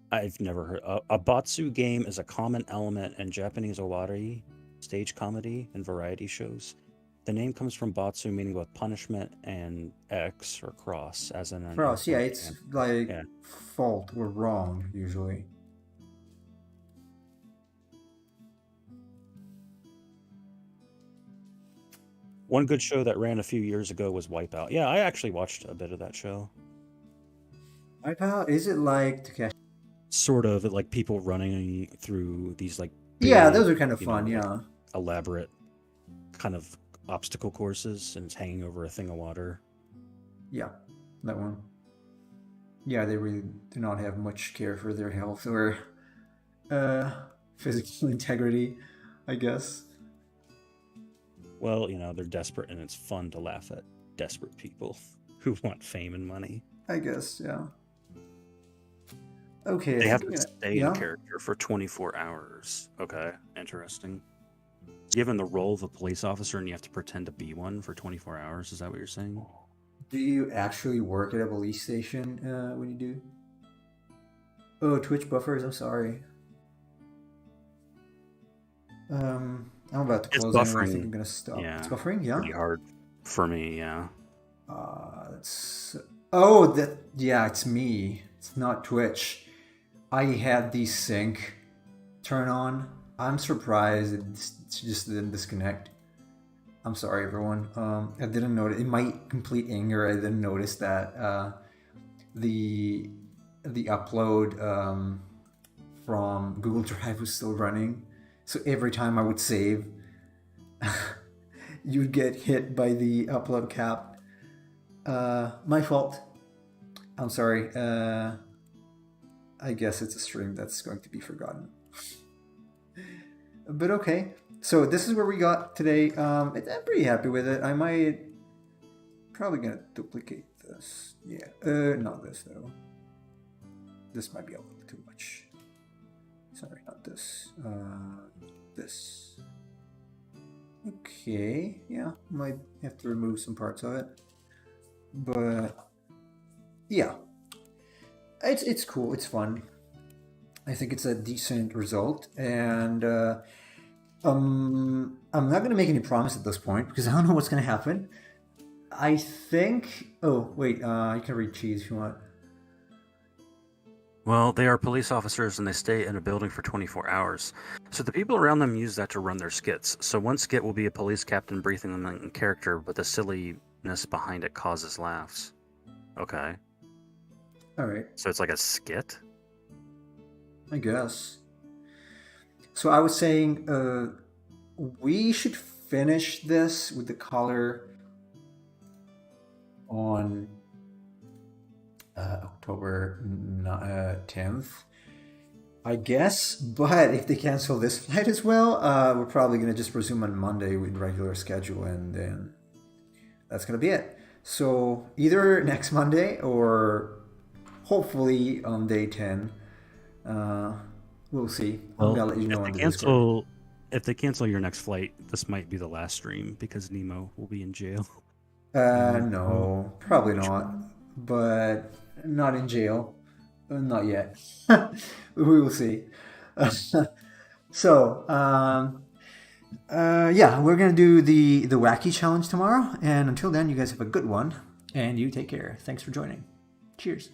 I've never heard. A Batsu game is a common element in Japanese owari, stage comedy, and variety shows. The name comes from Batsu, meaning both punishment, and X or cross, as in an Cross, yeah, infinite it's game. like Yeah. fault or wrong usually. One good show that ran a few years ago was Wipeout. Yeah, I actually watched a bit of that show. Wipeout? Is it like Takeshi? Sort of like people running through these like Yeah, big, those are kind of you know, fun. like, Yeah, elaborate kind of obstacle courses, and it's hanging over a thing of water. yeah, that one. Yeah, they really do not have much care for their health or physical integrity, I guess. Well, you know, they're desperate, and it's fun to laugh at desperate people who want fame and money. I guess, yeah. Okay, They I have think to I'm gonna- stay yeah. in character for 24 hours. Okay, interesting. Given the role of a police officer and you have to pretend to be one for 24 hours, is that what you're saying? Do you actually work at a police station when you do? Oh, Twitch buffers. I'm sorry. I'm about to It's close anyway. I buffering. think I'm gonna stop. Yeah, It's buffering. Yeah. pretty hard for me, yeah. That's. Oh, that. Yeah, it's me. It's not Twitch. I had the sync turn on. I'm surprised it just didn't disconnect. I'm sorry, everyone. I didn't notice. In my complete anger, I didn't notice that the upload from Google Drive was still running. So every time I would save, you'd get hit by the upload cap. My fault. I'm sorry. I guess it's a stream that's going to be forgotten. But okay. So this is where we got today. I'm pretty happy with it. I might probably gonna duplicate this. Yeah. Not this though. This might be a little too much. Sorry, not this. This. Okay. Yeah. Might have to remove some parts of it. But yeah. It's cool. It's fun. I think it's a decent result, and I'm not gonna make any promise at this point because I don't know what's gonna happen. I think. Oh wait, you can read cheese if you want. Well, they are police officers and they stay in a building for 24 hours. So the people around them use that to run their skits. So one skit will be a police captain briefing them in character, but the silliness behind it causes laughs. Okay. All right, So it's like a skit? I guess. So I was saying, we should finish this with the color on October 10th, I guess. But if they cancel this flight as well, we're probably going to just resume on Monday with regular schedule, and then that's going to be it. So either next Monday or hopefully on day 10. We'll see. I'm Well, going to let you know if on they the Discord. cancel your next flight, this might be the last stream because Nemo will be in jail. No, probably not. But not in jail. Not yet. We will see. So, yeah, we're gonna do the wacky challenge tomorrow. And until then, you guys have a good one, and you take care. Thanks for joining. Cheers.